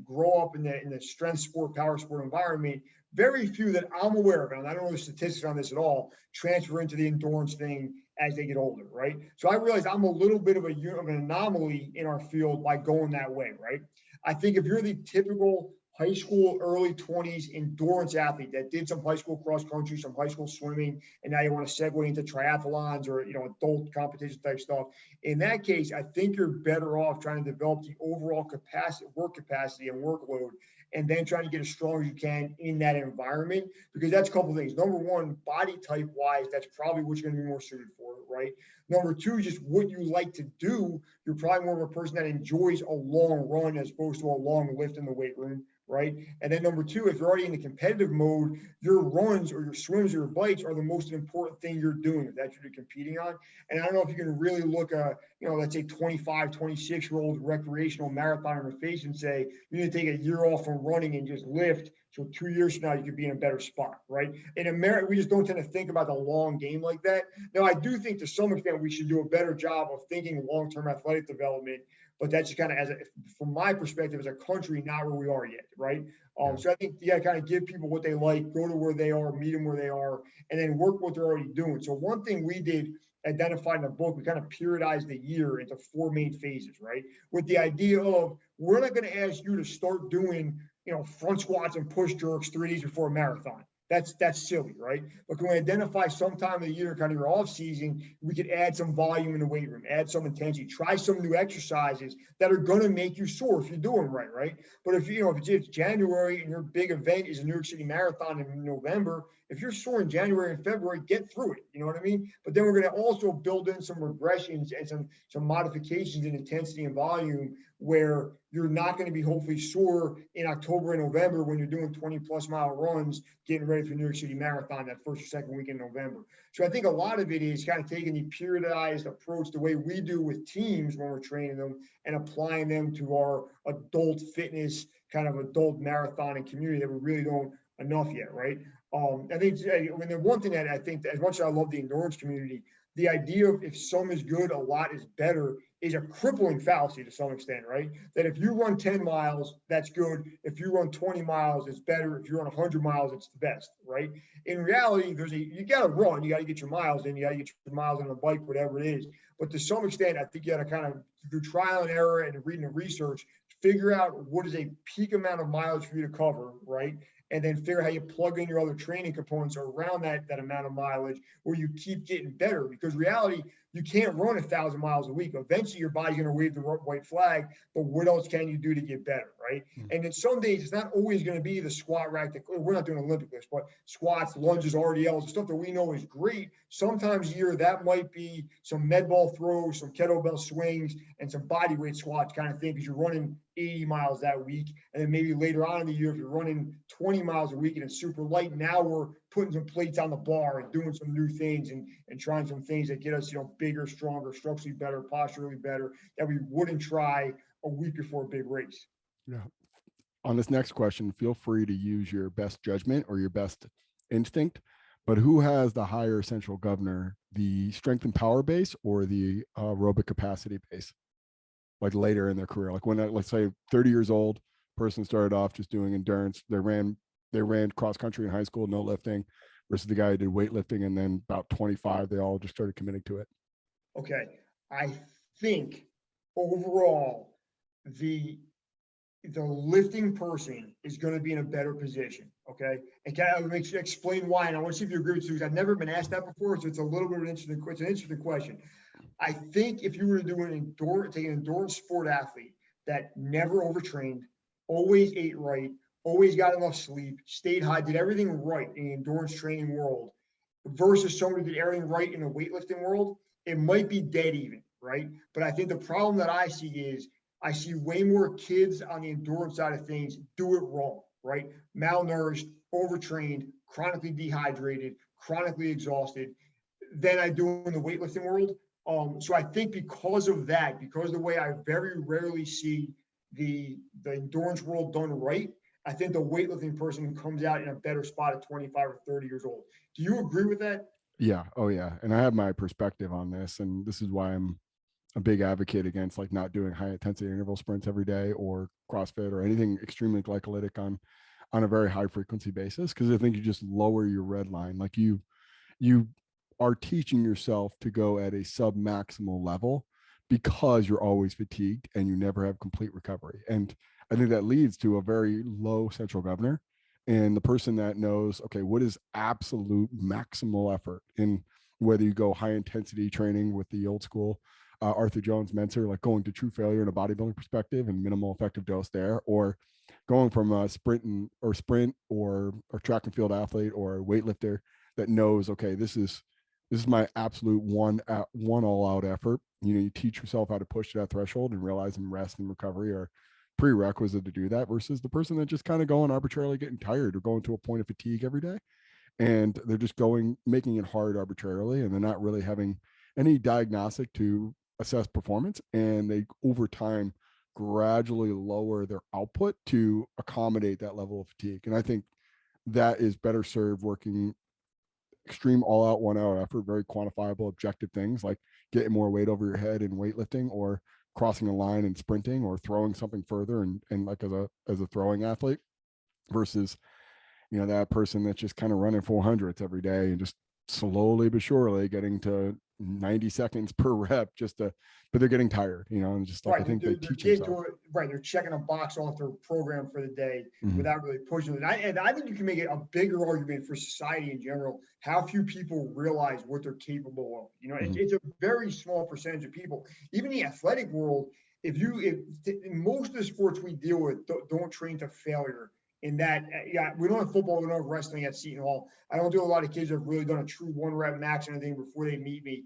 grow up in the strength sport, power sport environment very few that I'm aware of, and I don't know the statistics on this at all, transfer into the endurance thing as they get older, right? So I realize I'm a little bit of an anomaly in our field by going that way, right? I think if you're the typical high school, early 20s endurance athlete that did some high school cross country, some high school swimming, and now you want to segue into triathlons or adult competition type stuff. In that case, I think you're better off trying to develop the overall capacity, work capacity, and workload, and then trying to get as strong as you can in that environment. Because that's a couple of things. Number one, body type wise, that's probably what you're going to be more suited for, right? Number two, just what you like to do. You're probably more of a person that enjoys a long run as opposed to a long lift in the weight room, right? And then number two, if you're already in the competitive mode, your runs or your swims or your bites are the most important thing you're doing if that's what you're competing on. And I don't know if you can really look at, let's say 25, 26-year-old recreational marathoner in the face and say, you need to take a year off from running and just lift. So 2 years from now, you could be in a better spot, right? In America, we just don't tend to think about the long game like that. Now, I do think to some extent we should do a better job of thinking long-term athletic development, but that's just kind of from my perspective as a country, not where we are yet, right? So I think you got to kind of give people what they like, go to where they are, meet them where they are, and then work what they're already doing. So one thing we did identify in the book, we kind of periodized the year into 4 main phases, right? With the idea of we're not going to ask you to start doing front squats and push jerks 3 days before a marathon. That's silly, right? But can we identify some time of the year, kind of your off season, we could add some volume in the weight room, add some intensity, try some new exercises that are going to make you sore if you do them right? But if it's January and your big event is a New York City Marathon in November, if you're sore in January and February, get through it. You know what I mean? But then we're going to also build in some regressions and some modifications in intensity and volume where you're not going to be hopefully sore in October and November when you're doing 20+ mile runs, getting ready for New York City Marathon that first or second week in November. So I think a lot of it is kind of taking the periodized approach the way we do with teams when we're training them and applying them to our adult fitness, kind of adult marathon and community that we really don't enough yet, right? I think the one thing that I think, as much as I love the endurance community, the idea of if some is good, a lot is better is a crippling fallacy to some extent, right? That if you run 10 miles, that's good. If you run 20 miles, it's better. If you run 100 miles, it's the best, right? In reality, you got to run, you got to get your miles in, you got to get your miles on a bike, whatever it is. But to some extent, I think you got to kind of do trial and error and reading the research, figure out what is a peak amount of mileage for you to cover, right? And then figure out how you plug in your other training components around that amount of mileage where you keep getting better. Because reality, you can't run 1,000 miles a week. Eventually, your body's going to wave the white flag, but what else can you do to get better, right? And then some days, it's not always going to be the squat rack. We're not doing Olympic lifts, but squats, lunges, RDLs, stuff that we know is great. Sometimes a year, that might be some med ball throws, some kettlebell swings, and some body weight squats kind of thing because you're running 80 miles that week. And then maybe later on in the year, if you're running 20 miles a week and it's super light, now we're putting some plates on the bar and doing some new things and trying some things that get us, bigger, stronger, structurally better, posturally better, that we wouldn't try a week before a big race. Yeah. On this next question, feel free to use your best judgment or your best instinct, but who has the higher central governor, the strength and power base or the aerobic capacity base? Like later in their career, like when, let's say 30 years old, person started off just doing endurance. They ran cross country in high school, no lifting, versus the guy who did weightlifting. And then about 25, they all just started committing to it. Okay. I think overall, the lifting person is going to be in a better position. Okay. And can I explain why? And I want to see if you agree with me, because I've never been asked that before. So it's a little bit of an interesting question. I think if you were to do take an endurance sport athlete that never overtrained, always ate right, always got enough sleep, stayed high, did everything right in the endurance training world, versus someone who did everything right in the weightlifting world, it might be dead even, right? But I think the problem that I see is I see way more kids on the endurance side of things do it wrong, right? Malnourished, overtrained, chronically dehydrated, chronically exhausted than I do in the weightlifting world. So I think because of that, because of the way I very rarely see the endurance world done right, I think the weightlifting person comes out in a better spot at 25 or 30 years old. Do you agree with that? Yeah. Oh yeah. And I have my perspective on this, and this is why I'm a big advocate against not doing high intensity interval sprints every day or CrossFit or anything extremely glycolytic on on a very high frequency basis, because I think you just lower your red line. Like you are teaching yourself to go at a sub-maximal level because you're always fatigued and you never have complete recovery. And I think that leads to a very low central governor. And the person that knows, okay, what is absolute maximal effort, in whether you go high intensity training with the old school Arthur Jones Mentor, like going to true failure in a bodybuilding perspective and minimal effective dose there, or going from a sprint or track and field athlete or a weightlifter that knows, okay, this is my absolute one all out effort. You teach yourself how to push to that threshold and realizing rest and recovery are prerequisite to do that, versus the person that just kind of going arbitrarily getting tired or going to a point of fatigue every day. And they're just making it hard arbitrarily, and they're not really having any diagnostic to assess performance. And they, over time, gradually lower their output to accommodate that level of fatigue. And I think that is better served working extreme all out 1 hour effort, very quantifiable, objective things like getting more weight over your head in weightlifting, or crossing a line and sprinting, or throwing something further and like as a throwing athlete, versus that person that's just kind of running 400s every day and just slowly but surely getting to 90 seconds per rep but they're getting tired, and just like, Right, I think they're they teach getting themselves. to it, right, they're checking a box off their program for the day Mhm. without really pushing it. And I think you can make it a bigger argument for society in general, how few people realize what they're capable of. Mhm. It's a very small percentage of people. Even in the athletic world, if in most of the sports we deal with don't train to failure. In that, yeah, we don't have football, we don't have wrestling at Seaton Hall. I don't do a lot of kids that have really done a true 1 rep max or anything before they meet me.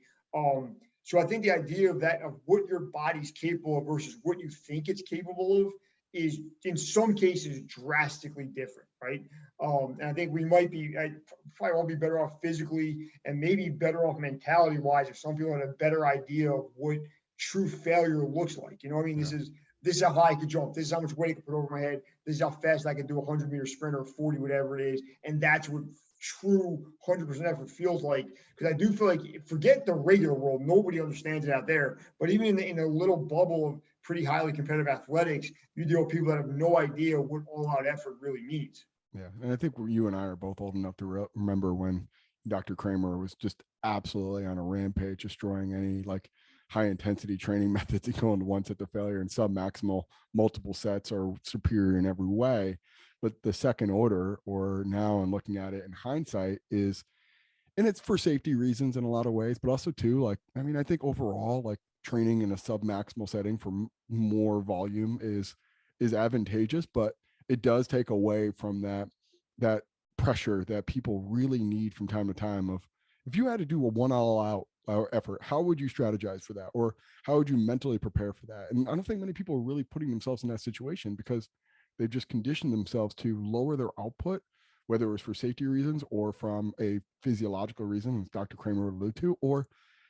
So I think the idea of what your body's capable of versus what you think it's capable of is, in some cases, drastically different, right? And I think we might probably all be better off physically and maybe better off mentality wise if some people had a better idea of what true failure looks like. I mean, Yeah. this is how high I could jump. This is how much weight I could put over my head. This is how fast I could do a 100-meter sprint or 40, whatever it is. And that's what true 100% effort feels like. Because I do feel like, forget the regular world, nobody understands it out there. But even in a little bubble of pretty highly competitive athletics, you deal with people that have no idea what all-out effort really means. Yeah, and I think you and I are both old enough to remember when Dr. Kramer was just absolutely on a rampage, destroying any like high intensity training methods and going to one set to failure, and sub maximal multiple sets are superior in every way. But the second order, or now I'm looking at it in hindsight, is, and it's for safety reasons in a lot of ways, but also too, like, I mean, I think overall, like, training in a sub maximal setting for more volume is advantageous, but it does take away from that pressure that people really need from time to time. Of, if you had to do a one all out effort, how would you strategize for that, or how would you mentally prepare for that? And I don't think many people are really putting themselves in that situation, because they've just conditioned themselves to lower their output, whether it was for safety reasons or from a physiological reason, as Dr. Kramer alluded to, or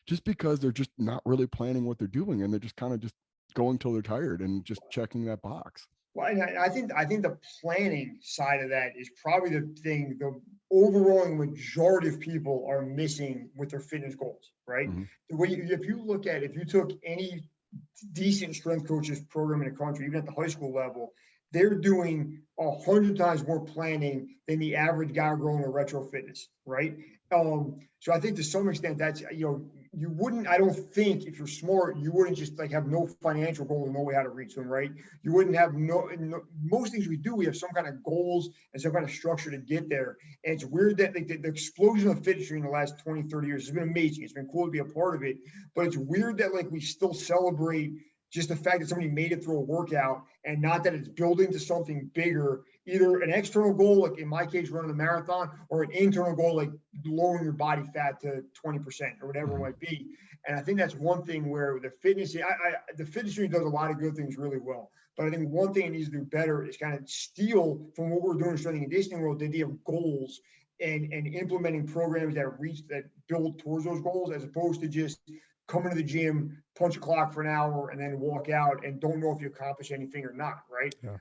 just because they're just not really planning what they're doing, and they're just kind of just going till they're tired and just checking that box. Well, and I think the planning side of that is probably the thing the overwhelming majority of people are missing with their fitness goals, right? Mm-hmm. If you took any decent strength coaches program in the country, even at the high school level, they're doing 100 times more planning than the average guy growing a retro fitness, right? So I think to some extent that's, you wouldn't, I don't think, if you're smart, you wouldn't just like have no financial goal and no way how to reach them, right? You wouldn't have most things we do, we have some kind of goals and some kind of structure to get there. And it's weird that like the explosion of fitness in the last 20, 30 years has been amazing. It's been cool to be a part of it, but it's weird that like we still celebrate just the fact that somebody made it through a workout, and not that it's building to something bigger, either an external goal, like in my case, running a marathon, or an internal goal, like lowering your body fat to 20% or whatever Mm-hmm. it might be. And I think that's one thing where the fitness industry does a lot of good things really well. But I think one thing it needs to do better is kind of steal from what we're doing in strength and conditioning world, the idea of goals and implementing programs that build towards those goals, as opposed to just coming to the gym, punch a clock for an hour, and then walk out and don't know if you accomplish anything or not, right? Yeah.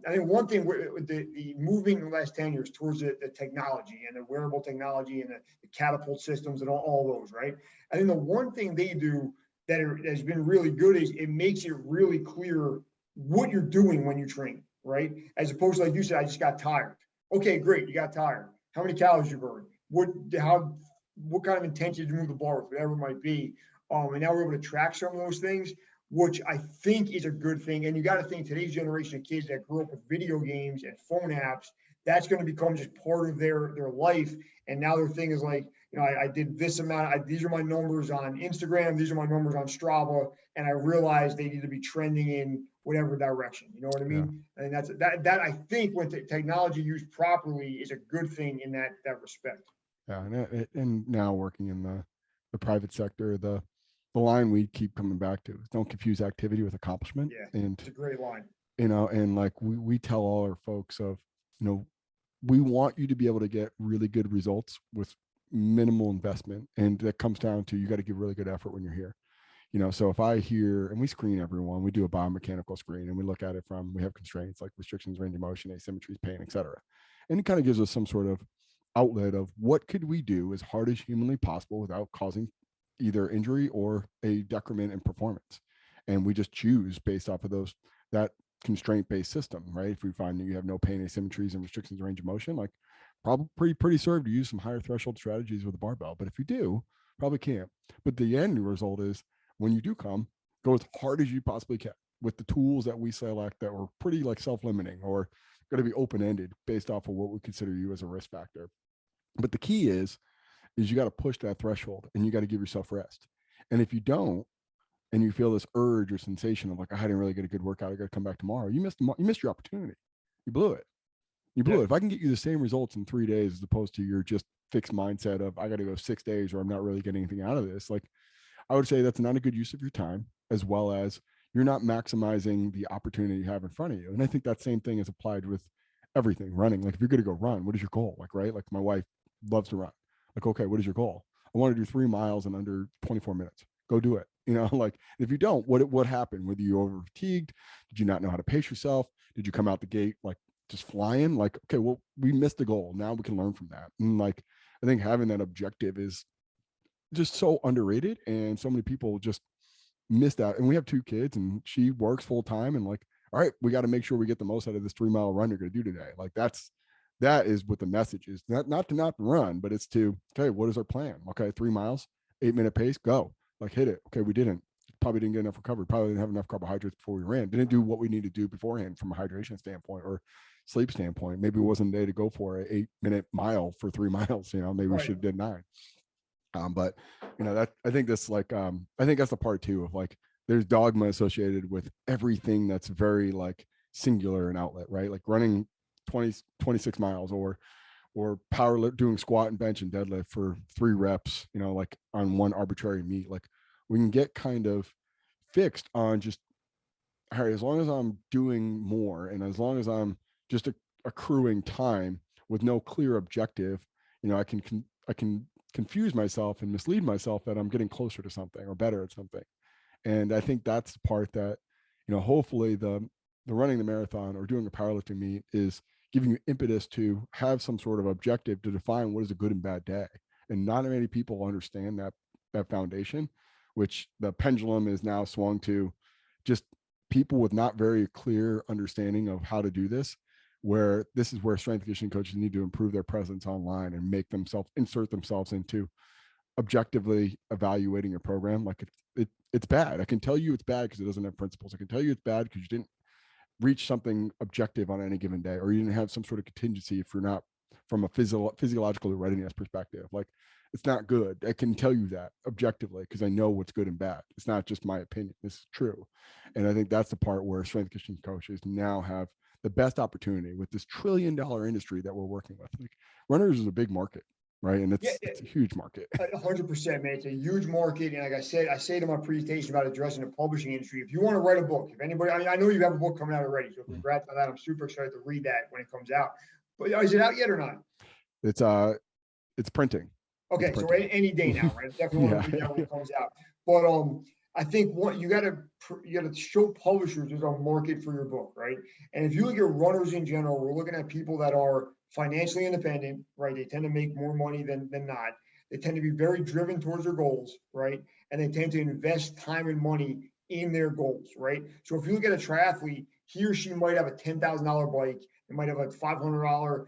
I think one thing, the moving in the last 10 years towards the technology and the wearable technology and the catapult systems and all those, right? I think the one thing they do that has been really good is it makes it really clear what you're doing when you train, right? As opposed to, like you said, I just got tired. Okay, great, you got tired. How many calories you burned? What kind of intention did you move the bar with, whatever it might be. And now we're able to track some of those things, which I think is a good thing. And you got to think today's generation of kids that grew up with video games and phone apps, that's going to become just part of their life. And now their thing is like, I did this amount. These are my numbers on Instagram. These are my numbers on Strava, and I realized they need to be trending in whatever direction. You know what I mean? Yeah. And that I think when technology used properly is a good thing in that respect. Yeah, and now working in the private sector, the line we keep coming back to is don't confuse activity with accomplishment. Yeah, and it's a great line. And like we tell all our folks of, we want you to be able to get really good results with minimal investment, and that comes down to you got to give really good effort when you're here. So if I hear, and we screen everyone, we do a biomechanical screen, and we look at it from, we have constraints like restrictions, range of motion, asymmetries, pain, etc. And it kind of gives us some sort of outlet of what could we do as hard as humanly possible without causing either injury or a decrement in performance. And we just choose based off of that constraint-based system, right? If we find that you have no pain, asymmetries, and restrictions, range of motion, like probably pretty served to use some higher threshold strategies with a barbell. But if you do, probably can't. But the end result is, when you do come, go as hard as you possibly can with the tools that we select that were pretty like self-limiting or going to be open-ended based off of what we consider you as a risk factor. But the key is you got to push that threshold, and you got to give yourself rest. And if you don't, and you feel this urge or sensation of like, I didn't really get a good workout, I got to come back tomorrow, you missed your opportunity. You blew it. It. If I can get you the same results in 3 days as opposed to your just fixed mindset of I got to go 6 days or I'm not really getting anything out of this, like I would say that's not a good use of your time, as well as you're not maximizing the opportunity you have in front of you. And I think that same thing is applied with everything. Running, like if you're going to go run, what is your goal? Like, right? Like my wife loves to run. Like, okay, what is your goal? I want to do 3 miles in under 24 minutes. Go do it. Like if you don't, what happened? Whether you over fatigued, did you not know how to pace yourself? Did you come out the gate like just flying? Like, okay, well, we missed the goal. Now we can learn from that. And like, I think having that objective is just so underrated, and so many people just missed out. And we have 2 kids, and she works full time, and like, all right, we got to make sure we get the most out of this 3-mile run you're going to do today. Like that is what the message is. Not to run, but it's to, okay, what is our plan? Okay, 3 miles, 8-minute pace, go. Like hit it. Okay, we probably didn't get enough recovery. Probably didn't have enough carbohydrates before we ran. Didn't do what we need to do beforehand from a hydration standpoint or sleep standpoint. Maybe it wasn't there to go for an 8-minute mile for 3 miles. Maybe we should have did 9. But that I think that's like I think that's the part too of like there's dogma associated with everything that's very like singular and outlet, right? Like running 26 miles or power doing squat and bench and deadlift for 3 reps, like on one arbitrary meet. Like we can get kind of fixed on just, all right, as long as I'm doing more and as long as I'm just accruing time with no clear objective, I can confuse myself and mislead myself that I'm getting closer to something or better at something. And I think that's the part that, hopefully the running the marathon or doing a powerlifting meet is giving you impetus to have some sort of objective to define what is a good and bad day. And not many people understand that foundation, which the pendulum is now swung to just people with not very clear understanding of how to do this, where this is where strength conditioning coaches need to improve their presence online and make themselves insert themselves into objectively evaluating your program. Like it's bad. I can tell you it's bad because it doesn't have principles. I can tell you it's bad because you didn't reach something objective on any given day, or you didn't have some sort of contingency if you're not from a physiological readiness perspective. Like it's not good. I can tell you that objectively because I know what's good and bad. It's not just my opinion. It's true. And I think that's the part where strength conditioning coaches now have the best opportunity with this $1 trillion industry that we're working with. Like runners is a big market, right? And it's a huge market. 100%, man. It's a huge market. And like I say to my presentation about addressing the publishing industry, if you want to write a book, if anybody, I know you have a book coming out already. So congrats on that. I'm super excited to read that when it comes out. But is it out yet or not? It's printing. Okay, so any day now, right? Definitely want to read that when it comes out. But I think you got to show publishers there's a market for your book, right? And if you look at runners in general, we're looking at people that are financially independent, right? They tend to make more money than not. They tend to be very driven towards their goals, right? And they tend to invest time and money in their goals, right? So if you look at a triathlete, he or she might have a $10,000 bike. It might have a $500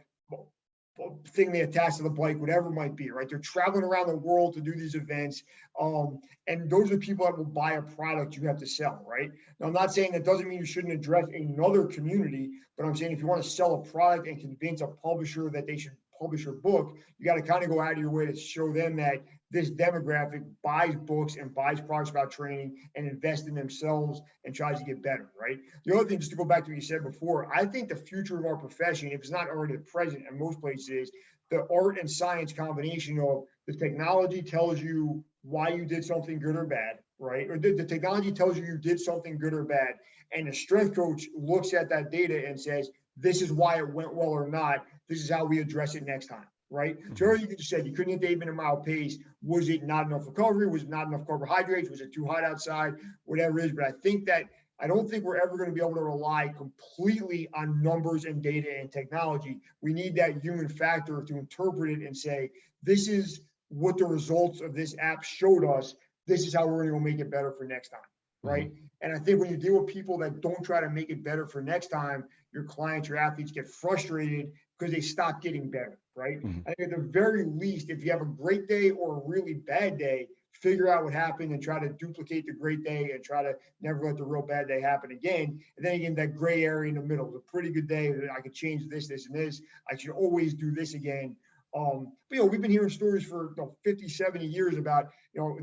thing they attach to the bike, whatever it might be, right? They're traveling around the world to do these events. And those are the people that will buy a product you have to sell, right? Now, I'm not saying that doesn't mean you shouldn't address another community, but I'm saying if you want to sell a product and convince a publisher that they should publish your book, you got to kind of go out of your way to show them that this demographic buys books and buys products about training and invest in themselves and tries to get better, right? The other thing, just to go back to what you said before, I think the future of our profession, if it's not already present in most places, the art and science combination of the technology tells you why you did something good or bad, right? Or the technology tells you did something good or bad. And the strength coach looks at that data and says, this is why it went well or not. This is how we address it next time. Right. So earlier you just said you couldn't get the 8-minute mile pace. Was it not enough recovery? Was it not enough carbohydrates? Was it too hot outside? Whatever it is. But I don't think we're ever going to be able to rely completely on numbers and data and technology. We need that human factor to interpret it and say, this is what the results of this app showed us. This is how we're going to make it better for next time. Right. Mm-hmm. And I think when you deal with people that don't try to make it better for next time, your clients, your athletes get frustrated because they stop getting better, right? Mm-hmm. I think at the very least, if you have a great day or a really bad day, figure out what happened and try to duplicate the great day and try to never let the real bad day happen again. And then again, that gray area in the middle, it's a pretty good day that I could change this, this, and this. I should always do this again. But, we've been hearing stories for 50, 70 years about,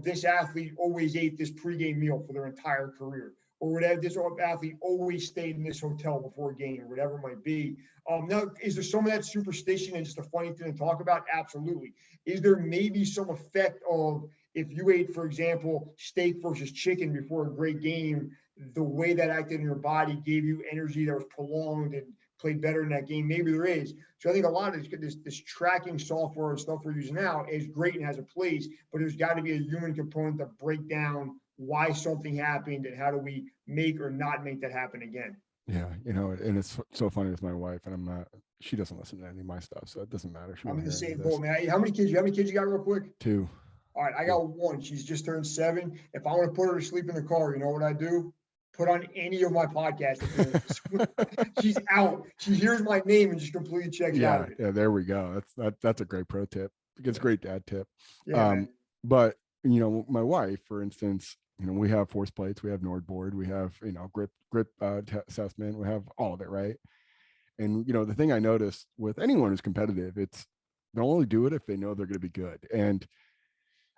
this athlete always ate this pregame meal for their entire career. Or whatever, this athlete always stayed in this hotel before a game, or whatever it might be. Now, is there some of that superstition and just a funny thing to talk about? Absolutely. Is there maybe some effect of if you ate, for example, steak versus chicken before a great game, the way that acted in your body gave you energy that was prolonged and played better in that game? Maybe there is. So I think a lot of this tracking software and stuff we're using now is great and has a place, but there's got to be a human component to break down why something happened and how do we make or not make that happen again. Yeah, and it's so funny with my wife, and she doesn't listen to any of my stuff, so it doesn't matter. I'm in the same boat, man. How many kids you got real quick? 2. All right, I got 1. She's just turned 7. If I want to put her to sleep in the car, you know what I do? Put on any of my podcasts. She's out. She hears my name and just completely checks out of it. Yeah, there we go. That's a great pro tip. It's a great dad tip. Yeah, but my wife, for instance, we have force plates, we have Nordboard, we have, grip assessment, we have all of it, right? And, the thing I noticed with anyone who's competitive, they'll only do it if they know they're going to be good. And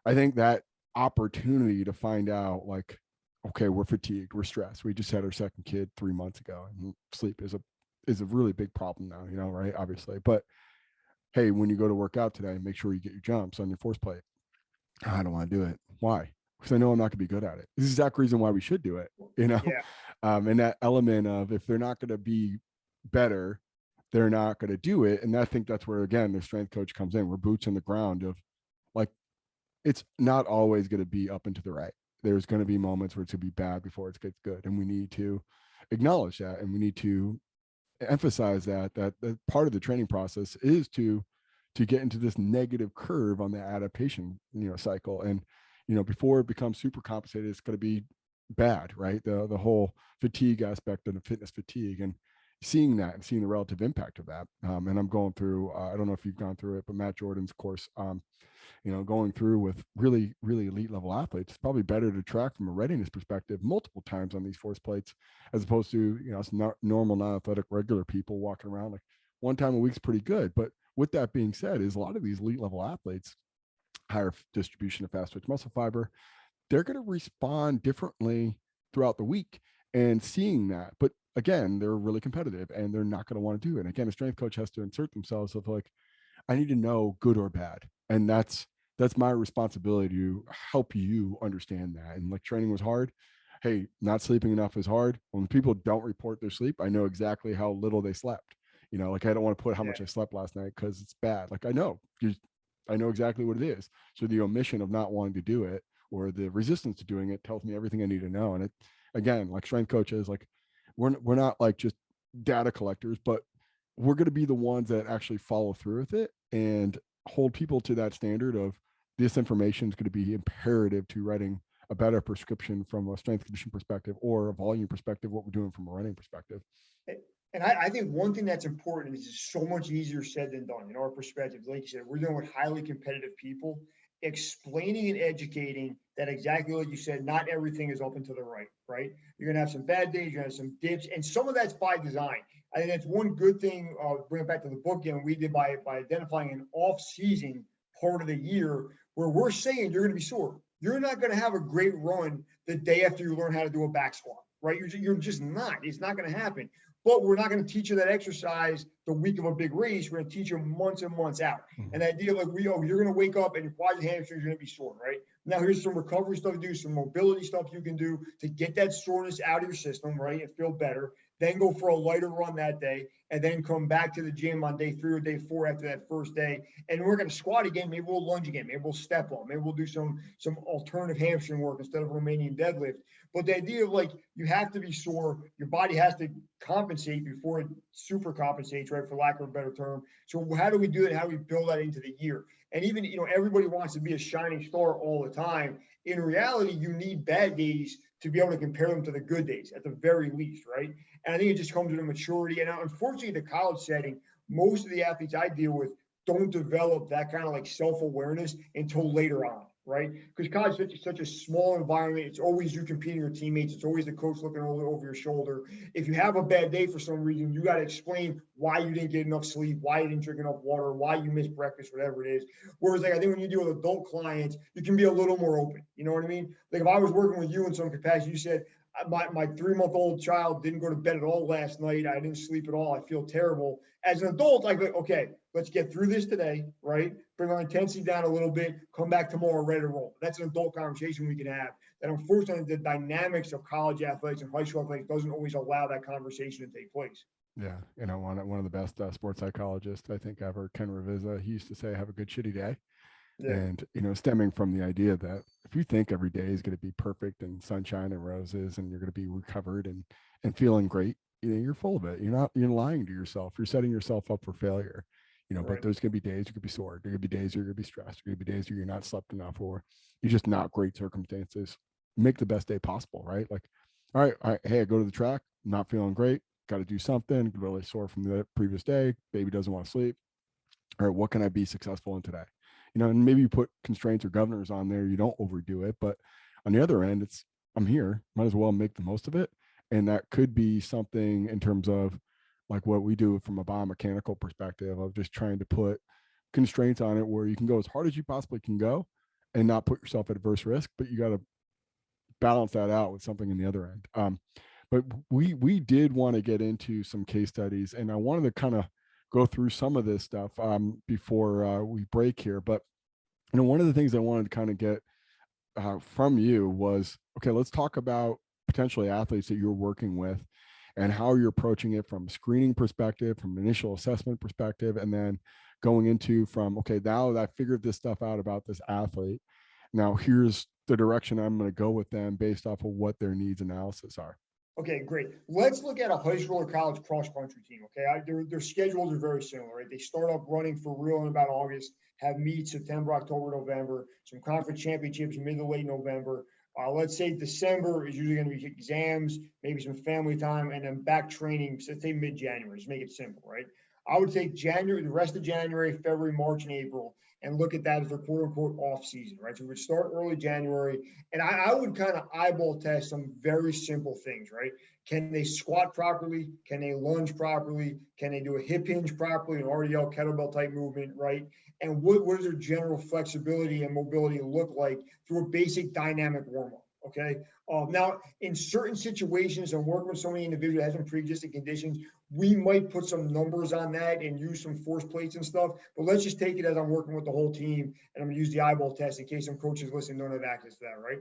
I think that opportunity to find out, like, okay, we're fatigued, we're stressed. We just had our second kid 3 months ago, and sleep is a really big problem now, right? Obviously. But hey, when you go to work out today, make sure you get your jumps on your force plate. I don't want to do it. Why? Because I know I'm not going to be good at it. This is the exact reason why we should do it, Yeah. And that element of if they're not going to be better, they're not going to do it. And I think that's where, again, the strength coach comes in. We're boots on the ground of, like, it's not always going to be up and to the right. There's going to be moments where it's going to be bad before it gets good. And we need to acknowledge that. And we need to emphasize that part of the training process is to get into this negative curve on the adaptation, cycle. And, before it becomes super compensated, it's going to be bad, right? The whole fatigue aspect of the fitness fatigue, and seeing that and seeing the relative impact of that. And I'm going through, I don't know if you've gone through it, but Matt Jordan's course, going through with really, really elite level athletes, it's probably better to track from a readiness perspective multiple times on these force plates, as opposed to, normal, non-athletic, regular people walking around like one time a week's pretty good. But with that being said, is a lot of these elite level athletes, higher distribution of fast twitch muscle fiber, they're going to respond differently throughout the week, and seeing that. But again, they're really competitive and they're not going to want to do it. And again, a strength coach has to insert themselves of, like, I need to know good or bad. And that's my responsibility to help you understand that. And like, training was hard. Hey, not sleeping enough is hard. When people don't report their sleep, I know exactly how little they slept. Like, I don't want to put how much I slept last night because it's bad. Like, I know exactly what it is. So the omission of not wanting to do it, or the resistance to doing it, tells me everything I need to know. And it, again, like strength coaches, like, we're not like just data collectors, but we're going to be the ones that actually follow through with it and hold people to that standard of, this information is going to be imperative to writing a better prescription from a strength condition perspective or a volume perspective, what we're doing from a running perspective. And I think one thing that's important is it's so much easier said than done in our perspective. Like you said, we're dealing with highly competitive people. Explaining and educating that exactly like you said, not everything is up and to the right, right? You're gonna have some bad days, you're gonna have some dips, and some of that's by design. I think that's one good thing. Bring it back to the book again. We did by identifying an off-season part of the year where we're saying you're gonna be sore. You're not gonna have a great run the day after you learn how to do a back squat, right? You're just not. It's not gonna happen. But we're not going to teach you that exercise the week of a big race. We're going to teach you months and months out. And the idea like you're going to wake up and your quads and hamstrings are going to be sore, right? Now here's some recovery stuff to do, some mobility stuff you can do to get that soreness out of your system, right? And feel better. Then go for a lighter run that day, and then come back to the gym on day 3 or day 4 after that first day. And we're going to squat again. Maybe we'll lunge again. Maybe we'll step up. Maybe we'll do some alternative hamstring work instead of Romanian deadlift. But the idea of like you have to be sore, your body has to compensate before it super compensates, right? For lack of a better term. So how do we do it? How do we build that into the year? And even, everybody wants to be a shining star all the time. In reality, you need bad days to be able to compare them to the good days at the very least, right? And I think it just comes with a maturity. And unfortunately, the college setting, most of the athletes I deal with don't develop that kind of like self-awareness until later on, right? Because college is such a small environment. It's always you competing with your teammates. It's always the coach looking over your shoulder. If you have a bad day for some reason, you got to explain why you didn't get enough sleep, why you didn't drink enough water, why you missed breakfast, whatever it is. Whereas like I think when you deal with adult clients, you can be a little more open. You know what I mean? Like if I was working with you in some capacity, you said, my 3-month-old child didn't go to bed at all last night. I didn't sleep at all. I feel terrible. As an adult, I'd be like, okay, let's get through this today, right? Bring our intensity down a little bit, come back tomorrow ready to roll. That's an adult conversation we can have. And unfortunately, the dynamics of college athletics and high school athletics doesn't always allow that conversation to take place. Yeah. One of the best sports psychologists I think ever, Ken Reviza, he used to say, have a good shitty day. Yeah. And, stemming from the idea that if you think every day is going to be perfect and sunshine and roses and you're going to be recovered and feeling great, you're full of it. You're lying to yourself. You're setting yourself up for failure, right. But there's going to be days you could be sore. There could be days you're going to be stressed. There could be days where you're not slept enough or you're just not great circumstances. Make the best day possible, right? Like, all right, hey, I go to the track, not feeling great. Got to do something, really sore from the previous day. Baby doesn't want to sleep. All right, what can I be successful in today? And maybe you put constraints or governors on there. You don't overdo it, but on the other end, I'm here, might as well make the most of it. And that could be something in terms of like what we do from a biomechanical perspective of just trying to put constraints on it where you can go as hard as you possibly can go and not put yourself at adverse risk, but you got to balance that out with something in the other end. But we did want to get into some case studies, and I wanted to kind of go through some of this stuff before we break here. But one of the things I wanted to kind of get from you was, okay, let's talk about potentially athletes that you're working with and how you're approaching it from a screening perspective, from an initial assessment perspective, and then going into from, okay, now that I figured this stuff out about this athlete, now here's the direction I'm going to go with them based off of what their needs analysis are. Okay, great. Let's look at a high school or college cross-country team, okay? Their schedules are very similar, right? They start up running for real in about August, have meets September, October, November, some conference championships mid to late November. Let's say December is usually going to be exams, maybe some family time, and then back training, so say mid-January. Just make it simple, right? I would take January, the rest of January, February, March, and April, and look at that as a quote-unquote off-season, right? So we'd start early January, and I would kind of eyeball test some very simple things, right? Can they squat properly? Can they lunge properly? Can they do a hip hinge properly, an RDL kettlebell type movement, right? And what does their general flexibility and mobility look like through a basic dynamic warm-up, okay? Now, in certain situations, I'm working with so many individuals that have some pre-existing conditions, we might put some numbers on that and use some force plates and stuff, but let's just take it as I'm working with the whole team, and I'm gonna use the eyeball test in case some coaches listening don't have access to that, right?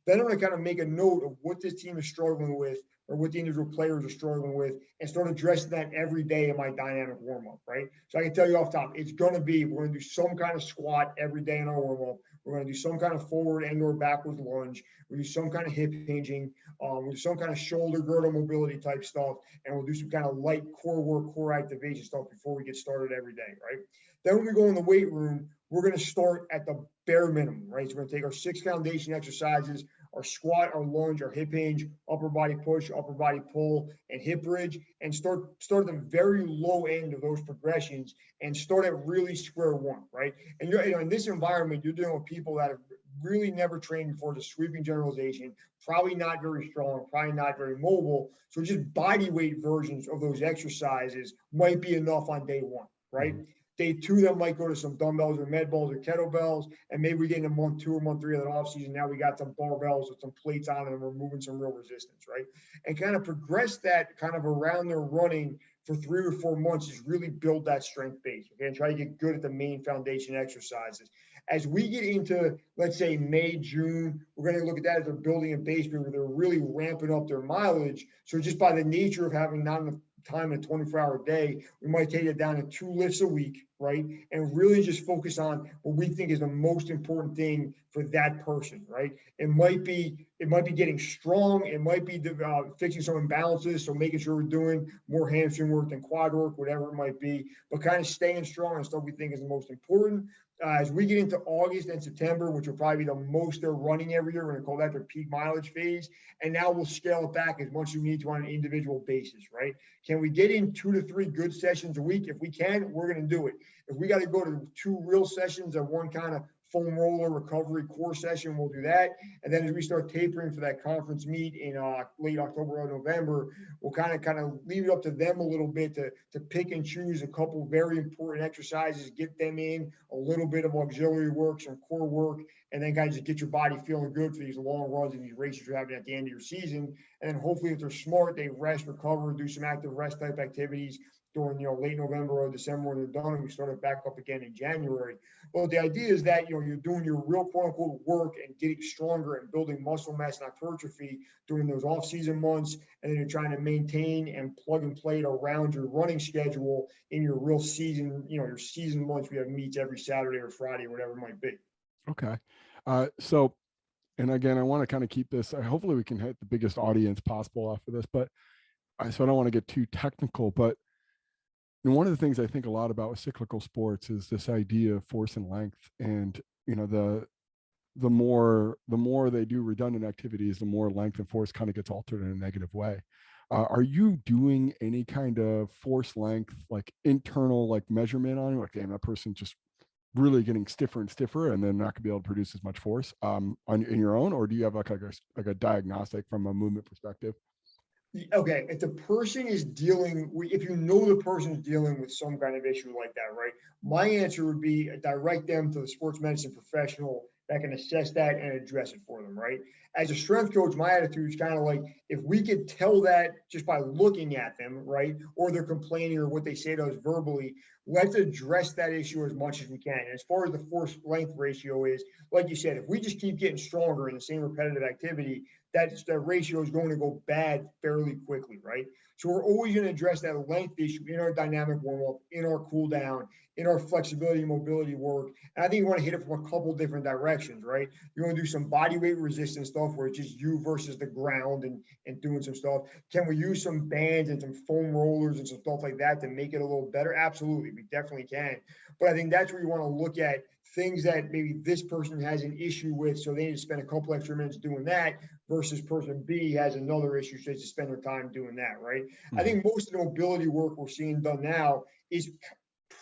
Then I'm gonna kind of make a note of what this team is struggling with or what the individual players are struggling with and start addressing that every day in my dynamic warm-up, right? So I can tell you off top, it's gonna be, we're gonna do some kind of squat every day in our warm-up. We're going to do some kind of forward and or backwards lunge. We'll do some kind of hip hinging. We'll do some kind of shoulder girdle mobility type stuff. And we'll do some kind of light core work, core activation stuff before we get started every day, right? Then when we go in the weight room, we're going to start at the bare minimum, right? So we're going to take our 6 foundation exercises, our squat, our lunge, our hip hinge, upper body push, upper body pull, and hip bridge, and start at the very low end of those progressions and start at really square one, right? And in this environment, you're dealing with people that have really never trained before. The sweeping generalization, probably not very strong, probably not very mobile. So just body weight versions of those exercises might be enough on day one, right? Mm-hmm. Day two, that might go to some dumbbells or med balls or kettlebells. And maybe we get into month 2 or month 3 of that off season. Now we got some barbells with some plates on them and we're moving some real resistance, right? And kind of progress that kind of around their running for 3 or 4 months is really build that strength base, okay? And try to get good at the main foundation exercises. As we get into, let's say, May, June, we're going to look at that as they're building a base where they're really ramping up their mileage. So just by the nature of having not enough time in a 24-hour day, we might take it down to 2 lifts a week, right? And really just focus on what we think is the most important thing for that person, right? It might be getting strong. It might be fixing some imbalances. So making sure we're doing more hamstring work than quad work, whatever it might be, but kind of staying strong and stuff we think is the most important. As we get into August and September, which will probably be the most they're running every year, we're going to call that their peak mileage phase. And now we'll scale it back as much as we need to on an individual basis, right? Can we get in 2 to 3 good sessions a week? If we can, we're going to do it. If we got to go to 2 real sessions of one kind of foam roller recovery core session, we'll do that. And then as we start tapering for that conference meet in late October or November, we'll kind of leave it up to them a little bit to pick and choose a couple very important exercises, get them in a little bit of auxiliary work, some core work, and then kind of just get your body feeling good for these long runs and these races you're having at the end of your season. And then hopefully if they're smart, they rest, recover, do some active rest type activities during late November or December when they're done, and we start it back up again in January. Well, the idea is that you're doing your real quote unquote work and getting stronger and building muscle mass and hypertrophy during those off-season months, and then you're trying to maintain and plug and play it around your running schedule in your real season, your season months. We have meets every Saturday or Friday or whatever it might be. Okay. So, and again, I want to kind of keep this, hopefully we can hit the biggest audience possible after this, but so I don't want to get too technical, but one of the things I think a lot about with cyclical sports is this idea of force and length. And, the more they do redundant activities, the more length and force kind of gets altered in a negative way. Are you doing any kind of force length, like internal, like measurement on it? Like, damn, that person just really getting stiffer and stiffer and then not gonna be able to produce as much force in your own? Or do you have like a diagnostic from a movement perspective? Okay, if the person is if you know the person is dealing with some kind of issue like that, right? My answer would be direct them to the sports medicine professional that can assess that and address it for them, right? As a strength coach, my attitude is kind of like, if we could tell that just by looking at them, right? Or they're complaining or what they say to us verbally, let's address that issue as much as we can. And as far as the force length ratio is, like you said, if we just keep getting stronger in the same repetitive activity, that ratio is going to go bad fairly quickly, right? So we're always going to address that length issue in our dynamic warm-up, in our cool down, in our flexibility and mobility work. And I think you want to hit it from a couple different directions, right? You want to do some body weight resistance stuff where it's just you versus the ground and doing some stuff. Can we use some bands and some foam rollers and some stuff like that to make it a little better? Absolutely, we definitely can. But I think that's where you want to look at things that maybe this person has an issue with, so they need to spend a couple extra minutes doing that, versus person B has another issue, so they just spend their time doing that, right? Mm-hmm. I think most of the mobility work we're seeing done now is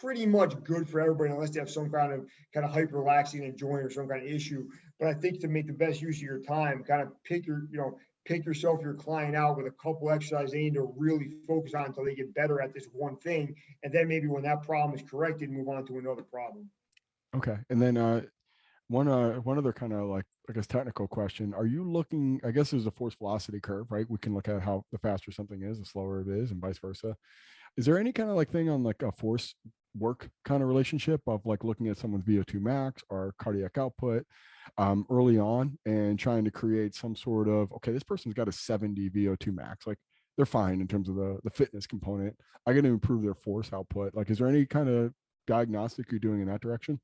pretty much good for everybody, unless they have some kind of hyperlaxing in a joint or some kind of issue. But I think to make the best use of your time, kind of pick yourself, your client out with a couple exercises they need to really focus on until they get better at this one thing. And then maybe when that problem is corrected, move on to another problem. Okay. And then one other kind of like, I guess, technical question. Are you looking, I guess there's a force velocity curve, right? We can look at how the faster something is, the slower it is, and vice versa. Is there any kind of like thing on like a force work kind of relationship of like looking at someone's VO2 max or cardiac output early on and trying to create some sort of, okay, this person's got a 70 VO2 max, like they're fine in terms of the fitness component. I got to improve their force output. Like, is there any kind of diagnostic you're doing in that direction?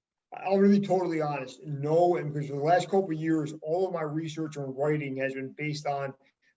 I'll be totally honest. No, and because for the last couple of years, all of my research and writing has been based on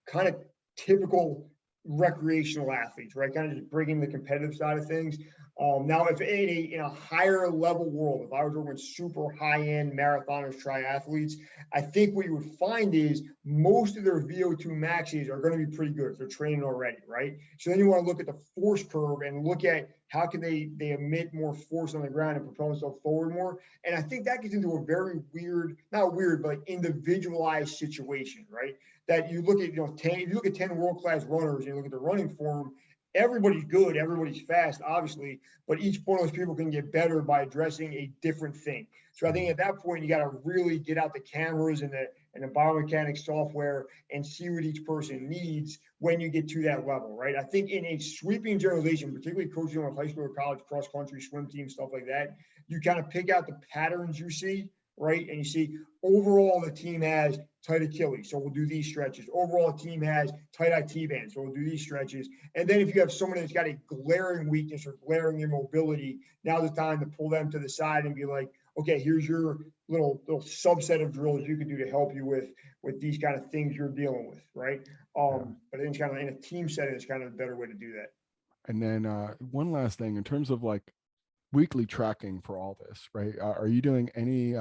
kind of typical, recreational athletes, right? Kind of just bringing the competitive side of things. Now, if in a higher level world, if I was working with super high end marathoners, triathletes, I think what you would find is most of their VO2 maxes are going to be pretty good if they're training already, right? So then you want to look at the force curve and look at how can they emit more force on the ground and propel themselves forward more. And I think that gets into a very weird, not weird, but individualized situation, right? That you look at, 10, if you look at 10 world-class runners and you look at the running form, everybody's good, everybody's fast, obviously, but each one of those people can get better by addressing a different thing. So I think at that point, you got to really get out the cameras and the biomechanics software and see what each person needs when you get to that level, right? I think in a sweeping generalization, particularly coaching on high school or college cross country, swim team, stuff like that, you kind of pick out the patterns you see, right? And you see overall the team has tight Achilles, so we'll do these stretches. Overall, the team has tight IT band, so we'll do these stretches. And then if you have someone that's got a glaring weakness or glaring immobility, now's the time to pull them to the side and be like, okay, here's your little subset of drills you can do to help you with these kind of things you're dealing with, right? But then kind of in a team setting, it's kind of a better way to do that. And then one last thing in terms of like weekly tracking for all this, right? Are you doing any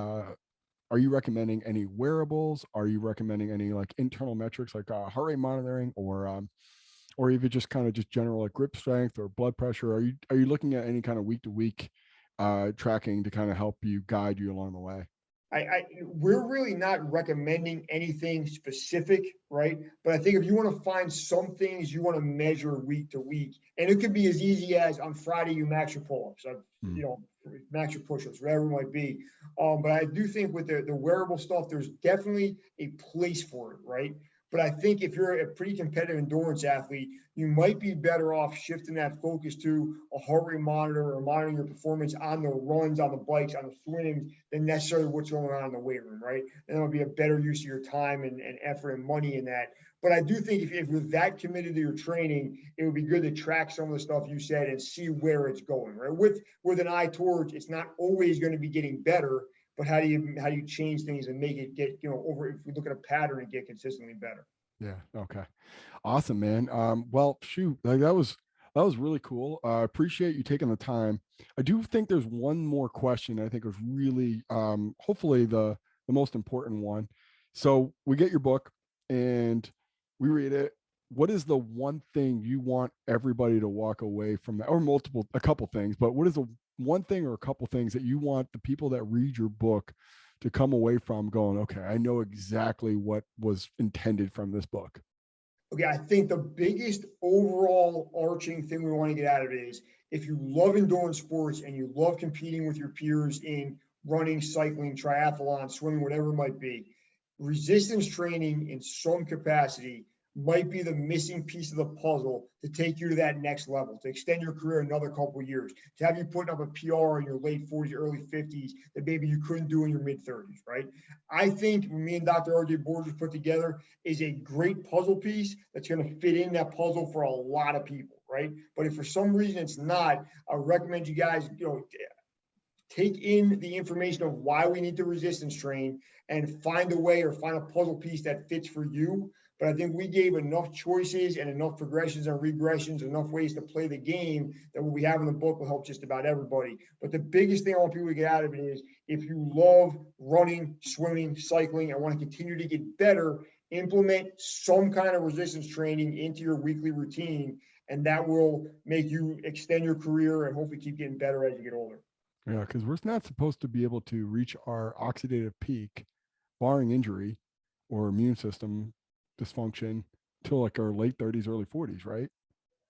are you recommending any wearables? Are you recommending any like internal metrics like heart rate monitoring or even just kind of just general like grip strength or blood pressure? Are you looking at any kind of week to week tracking to kind of help you guide you along the way? We're really not recommending anything specific, right? But I think if you want to find some things you want to measure week to week, and it could be as easy as on Friday you max your pull-ups, max your push-ups, whatever it might be. But I do think with the wearable stuff, there's definitely a place for it, right? But I think if you're a pretty competitive endurance athlete, you might be better off shifting that focus to a heart rate monitor or monitoring your performance on the runs, on the bikes, on the swims, than necessarily what's going on in the weight room, right? And that'll be a better use of your time and effort and money in that. But I do think if you're that committed to your training, it would be good to track some of the stuff you said and see where it's going, right? With an eye towards it's not always going to be getting better, but how do you change things and make it get, over, if we look at a pattern and get consistently better. Yeah. Okay. Awesome, man. Well, shoot, like that was really cool. I appreciate you taking the time. I do think there's one more question I think was really hopefully the most important one. So we get your book and we read it. What is the one thing you want everybody to walk away from that, or a couple things, but what is the one thing or a couple things that you want the people that read your book to come away from going, okay, I know exactly what was intended from this book? Okay, I think the biggest overall arching thing we want to get out of it is if you love endurance sports and you love competing with your peers in running, cycling, triathlon, swimming, whatever it might be, resistance training in some capacity might be the missing piece of the puzzle to take you to that next level, to extend your career another couple of years, to have you putting up a PR in your late 40s, early 50s that maybe you couldn't do in your mid 30s, right? I think me and Dr. RJ Borges put together is a great puzzle piece that's going to fit in that puzzle for a lot of people, right? But if for some reason it's not, I recommend you guys, take in the information of why we need to resistance train and find a way or find a puzzle piece that fits for you. But I think we gave enough choices and enough progressions and regressions, enough ways to play the game that what we have in the book will help just about everybody. But the biggest thing I want people to get out of it is if you love running, swimming, cycling, and want to continue to get better, implement some kind of resistance training into your weekly routine, and that will make you extend your career and hopefully keep getting better as you get older. Yeah, because we're not supposed to be able to reach our oxidative peak, barring injury or immune system dysfunction, till like our late 30s, early 40s, right?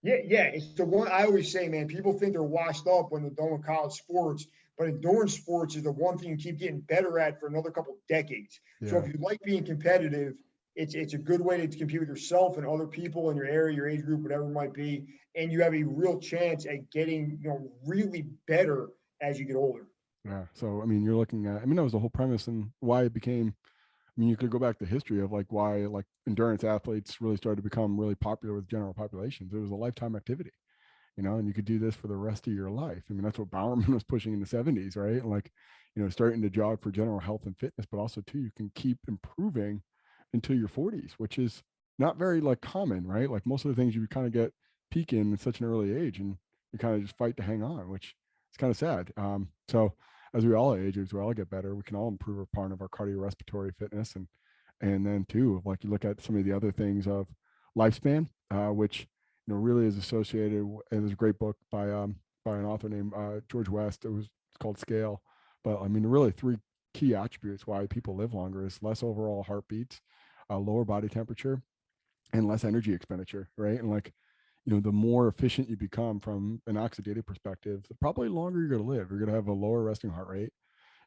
Yeah. It's the one I always say, man. People think they're washed up when they're done with college sports, but endurance sports is the one thing you keep getting better at for another couple of decades. Yeah. So if you like being competitive, it's a good way to compete with yourself and other people in your area, your age group, whatever it might be, and you have a real chance at getting really better as you get older. Yeah. So I mean, you're looking at. I mean, that was the whole premise and why it became. I mean, you could go back to history of like why like endurance athletes really started to become really popular with general populations. It was a lifetime activity, and you could do this for the rest of your life. I mean, that's what Bowerman was pushing in the 70s, right? Like, starting to jog for general health and fitness, but also too, you can keep improving until your 40s, which is not very like common, right? Like most of the things you kind of get peaking at such an early age, and you kind of just fight to hang on, which is kind of sad. So as we all age, as we all get better, we can all improve a part of our cardiorespiratory fitness, and then too, like you look at some of the other things of lifespan, which really is associated. And there's a great book by an author named George West. It's called Scale. But I mean, really three key attributes why people live longer is less overall heartbeats, lower body temperature, and less energy expenditure, right? And like, the more efficient you become from an oxidative perspective, the probably longer you're going to live. You're going to have a lower resting heart rate.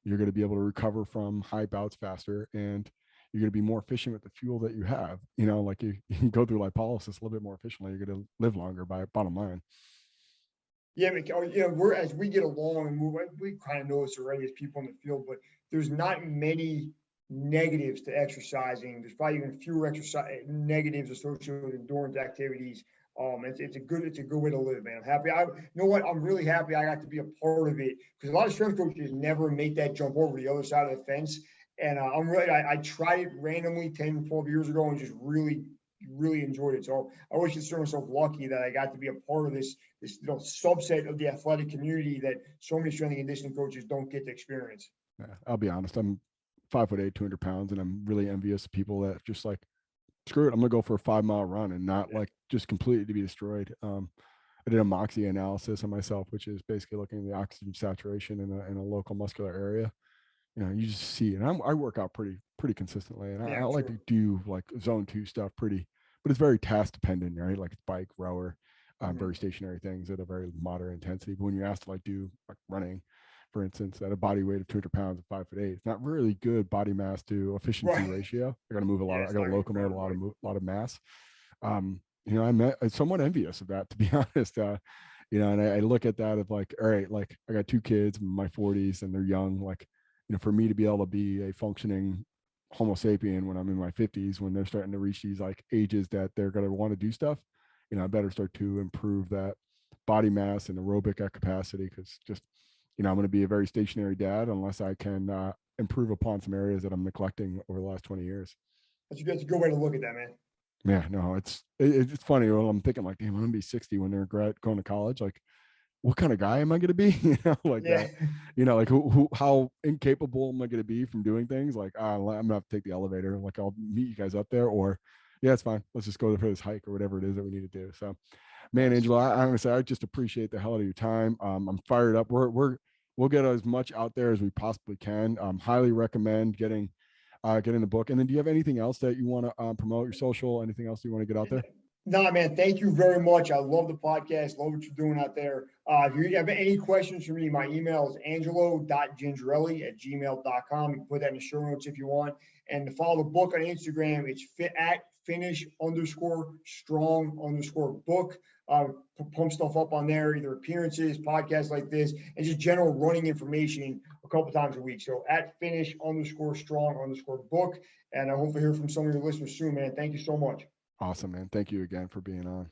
You're going to be able to recover from high bouts faster, and you're going to be more efficient with the fuel that you have. Like you can go through lipolysis a little bit more efficiently. You're going to live longer by bottom line. Yeah, we're as we get along and move, we kind of know this already as people in the field, but there's not many negatives to exercising. There's probably even fewer exercise negatives associated with endurance activities. It's a good way to live, man. I'm happy. I'm really happy I got to be a part of it, because a lot of strength coaches never make that jump over the other side of the fence. And I tried it randomly 10, 12 years ago and just really enjoyed it. So I always consider myself lucky that I got to be a part of this subset of the athletic community that so many strength and conditioning coaches don't get to experience. Yeah, I'll be honest. I'm 5'8", 200 pounds, and I'm really envious of people that just like, screw it, I'm gonna go for a 5-mile run and not like just completely to be destroyed. I did a Moxie analysis on myself, which is basically looking at the oxygen saturation in a local muscular area. You just see, and I work out pretty consistently, and I like to do like zone 2 stuff but it's very task dependent, right? Like bike, rower, very stationary things at a very moderate intensity. But when you're asked to like do like running, for instance, at a body weight of 200 pounds at 5'8", it's not really good body mass to efficiency ratio. I got to move a lot. I got to locomote a lot of mass. I'm somewhat envious of that, to be honest. And I look at that of like, all right, like I got 2 kids in my 40s and they're young. Like, for me to be able to be a functioning Homo sapien when I'm in my 50s, when they're starting to reach these like ages that they're going to want to do stuff, I better start to improve that body mass and aerobic capacity, because just, I'm going to be a very stationary dad unless I can improve upon some areas that I'm neglecting over the last 20 years. That's a good way to look at that, man. Yeah, no, it's funny. Well, I'm thinking like, damn, I'm going to be 60 when they're going to college. Like, what kind of guy am I going to be? That, like how incapable am I going to be from doing things? Like, I'm going to have to take the elevator. Like, I'll meet you guys up there, or yeah, it's fine. Let's just go for this hike or whatever it is that we need to do. So, man, Angelo, I'm going to say, I just appreciate the hell out of your time. I'm fired up. We'll get as much out there as we possibly can. Highly recommend getting the book. And then do you have anything else that you want to promote, your social, anything else you want to get out there? No, man, thank you very much. I love the podcast. Love what you're doing out there. If you have any questions for me, my email is angelo.gingerelli@gmail.com. You can put that in the show notes if you want. And to follow the book on Instagram, it's at finish_strong_book. Pump stuff up on there, either appearances, podcasts like this, and just general running information a couple times a week. So at finish_strong_book. And I hope to hear from some of your listeners soon, man. Thank you so much. Awesome, man. Thank you again for being on.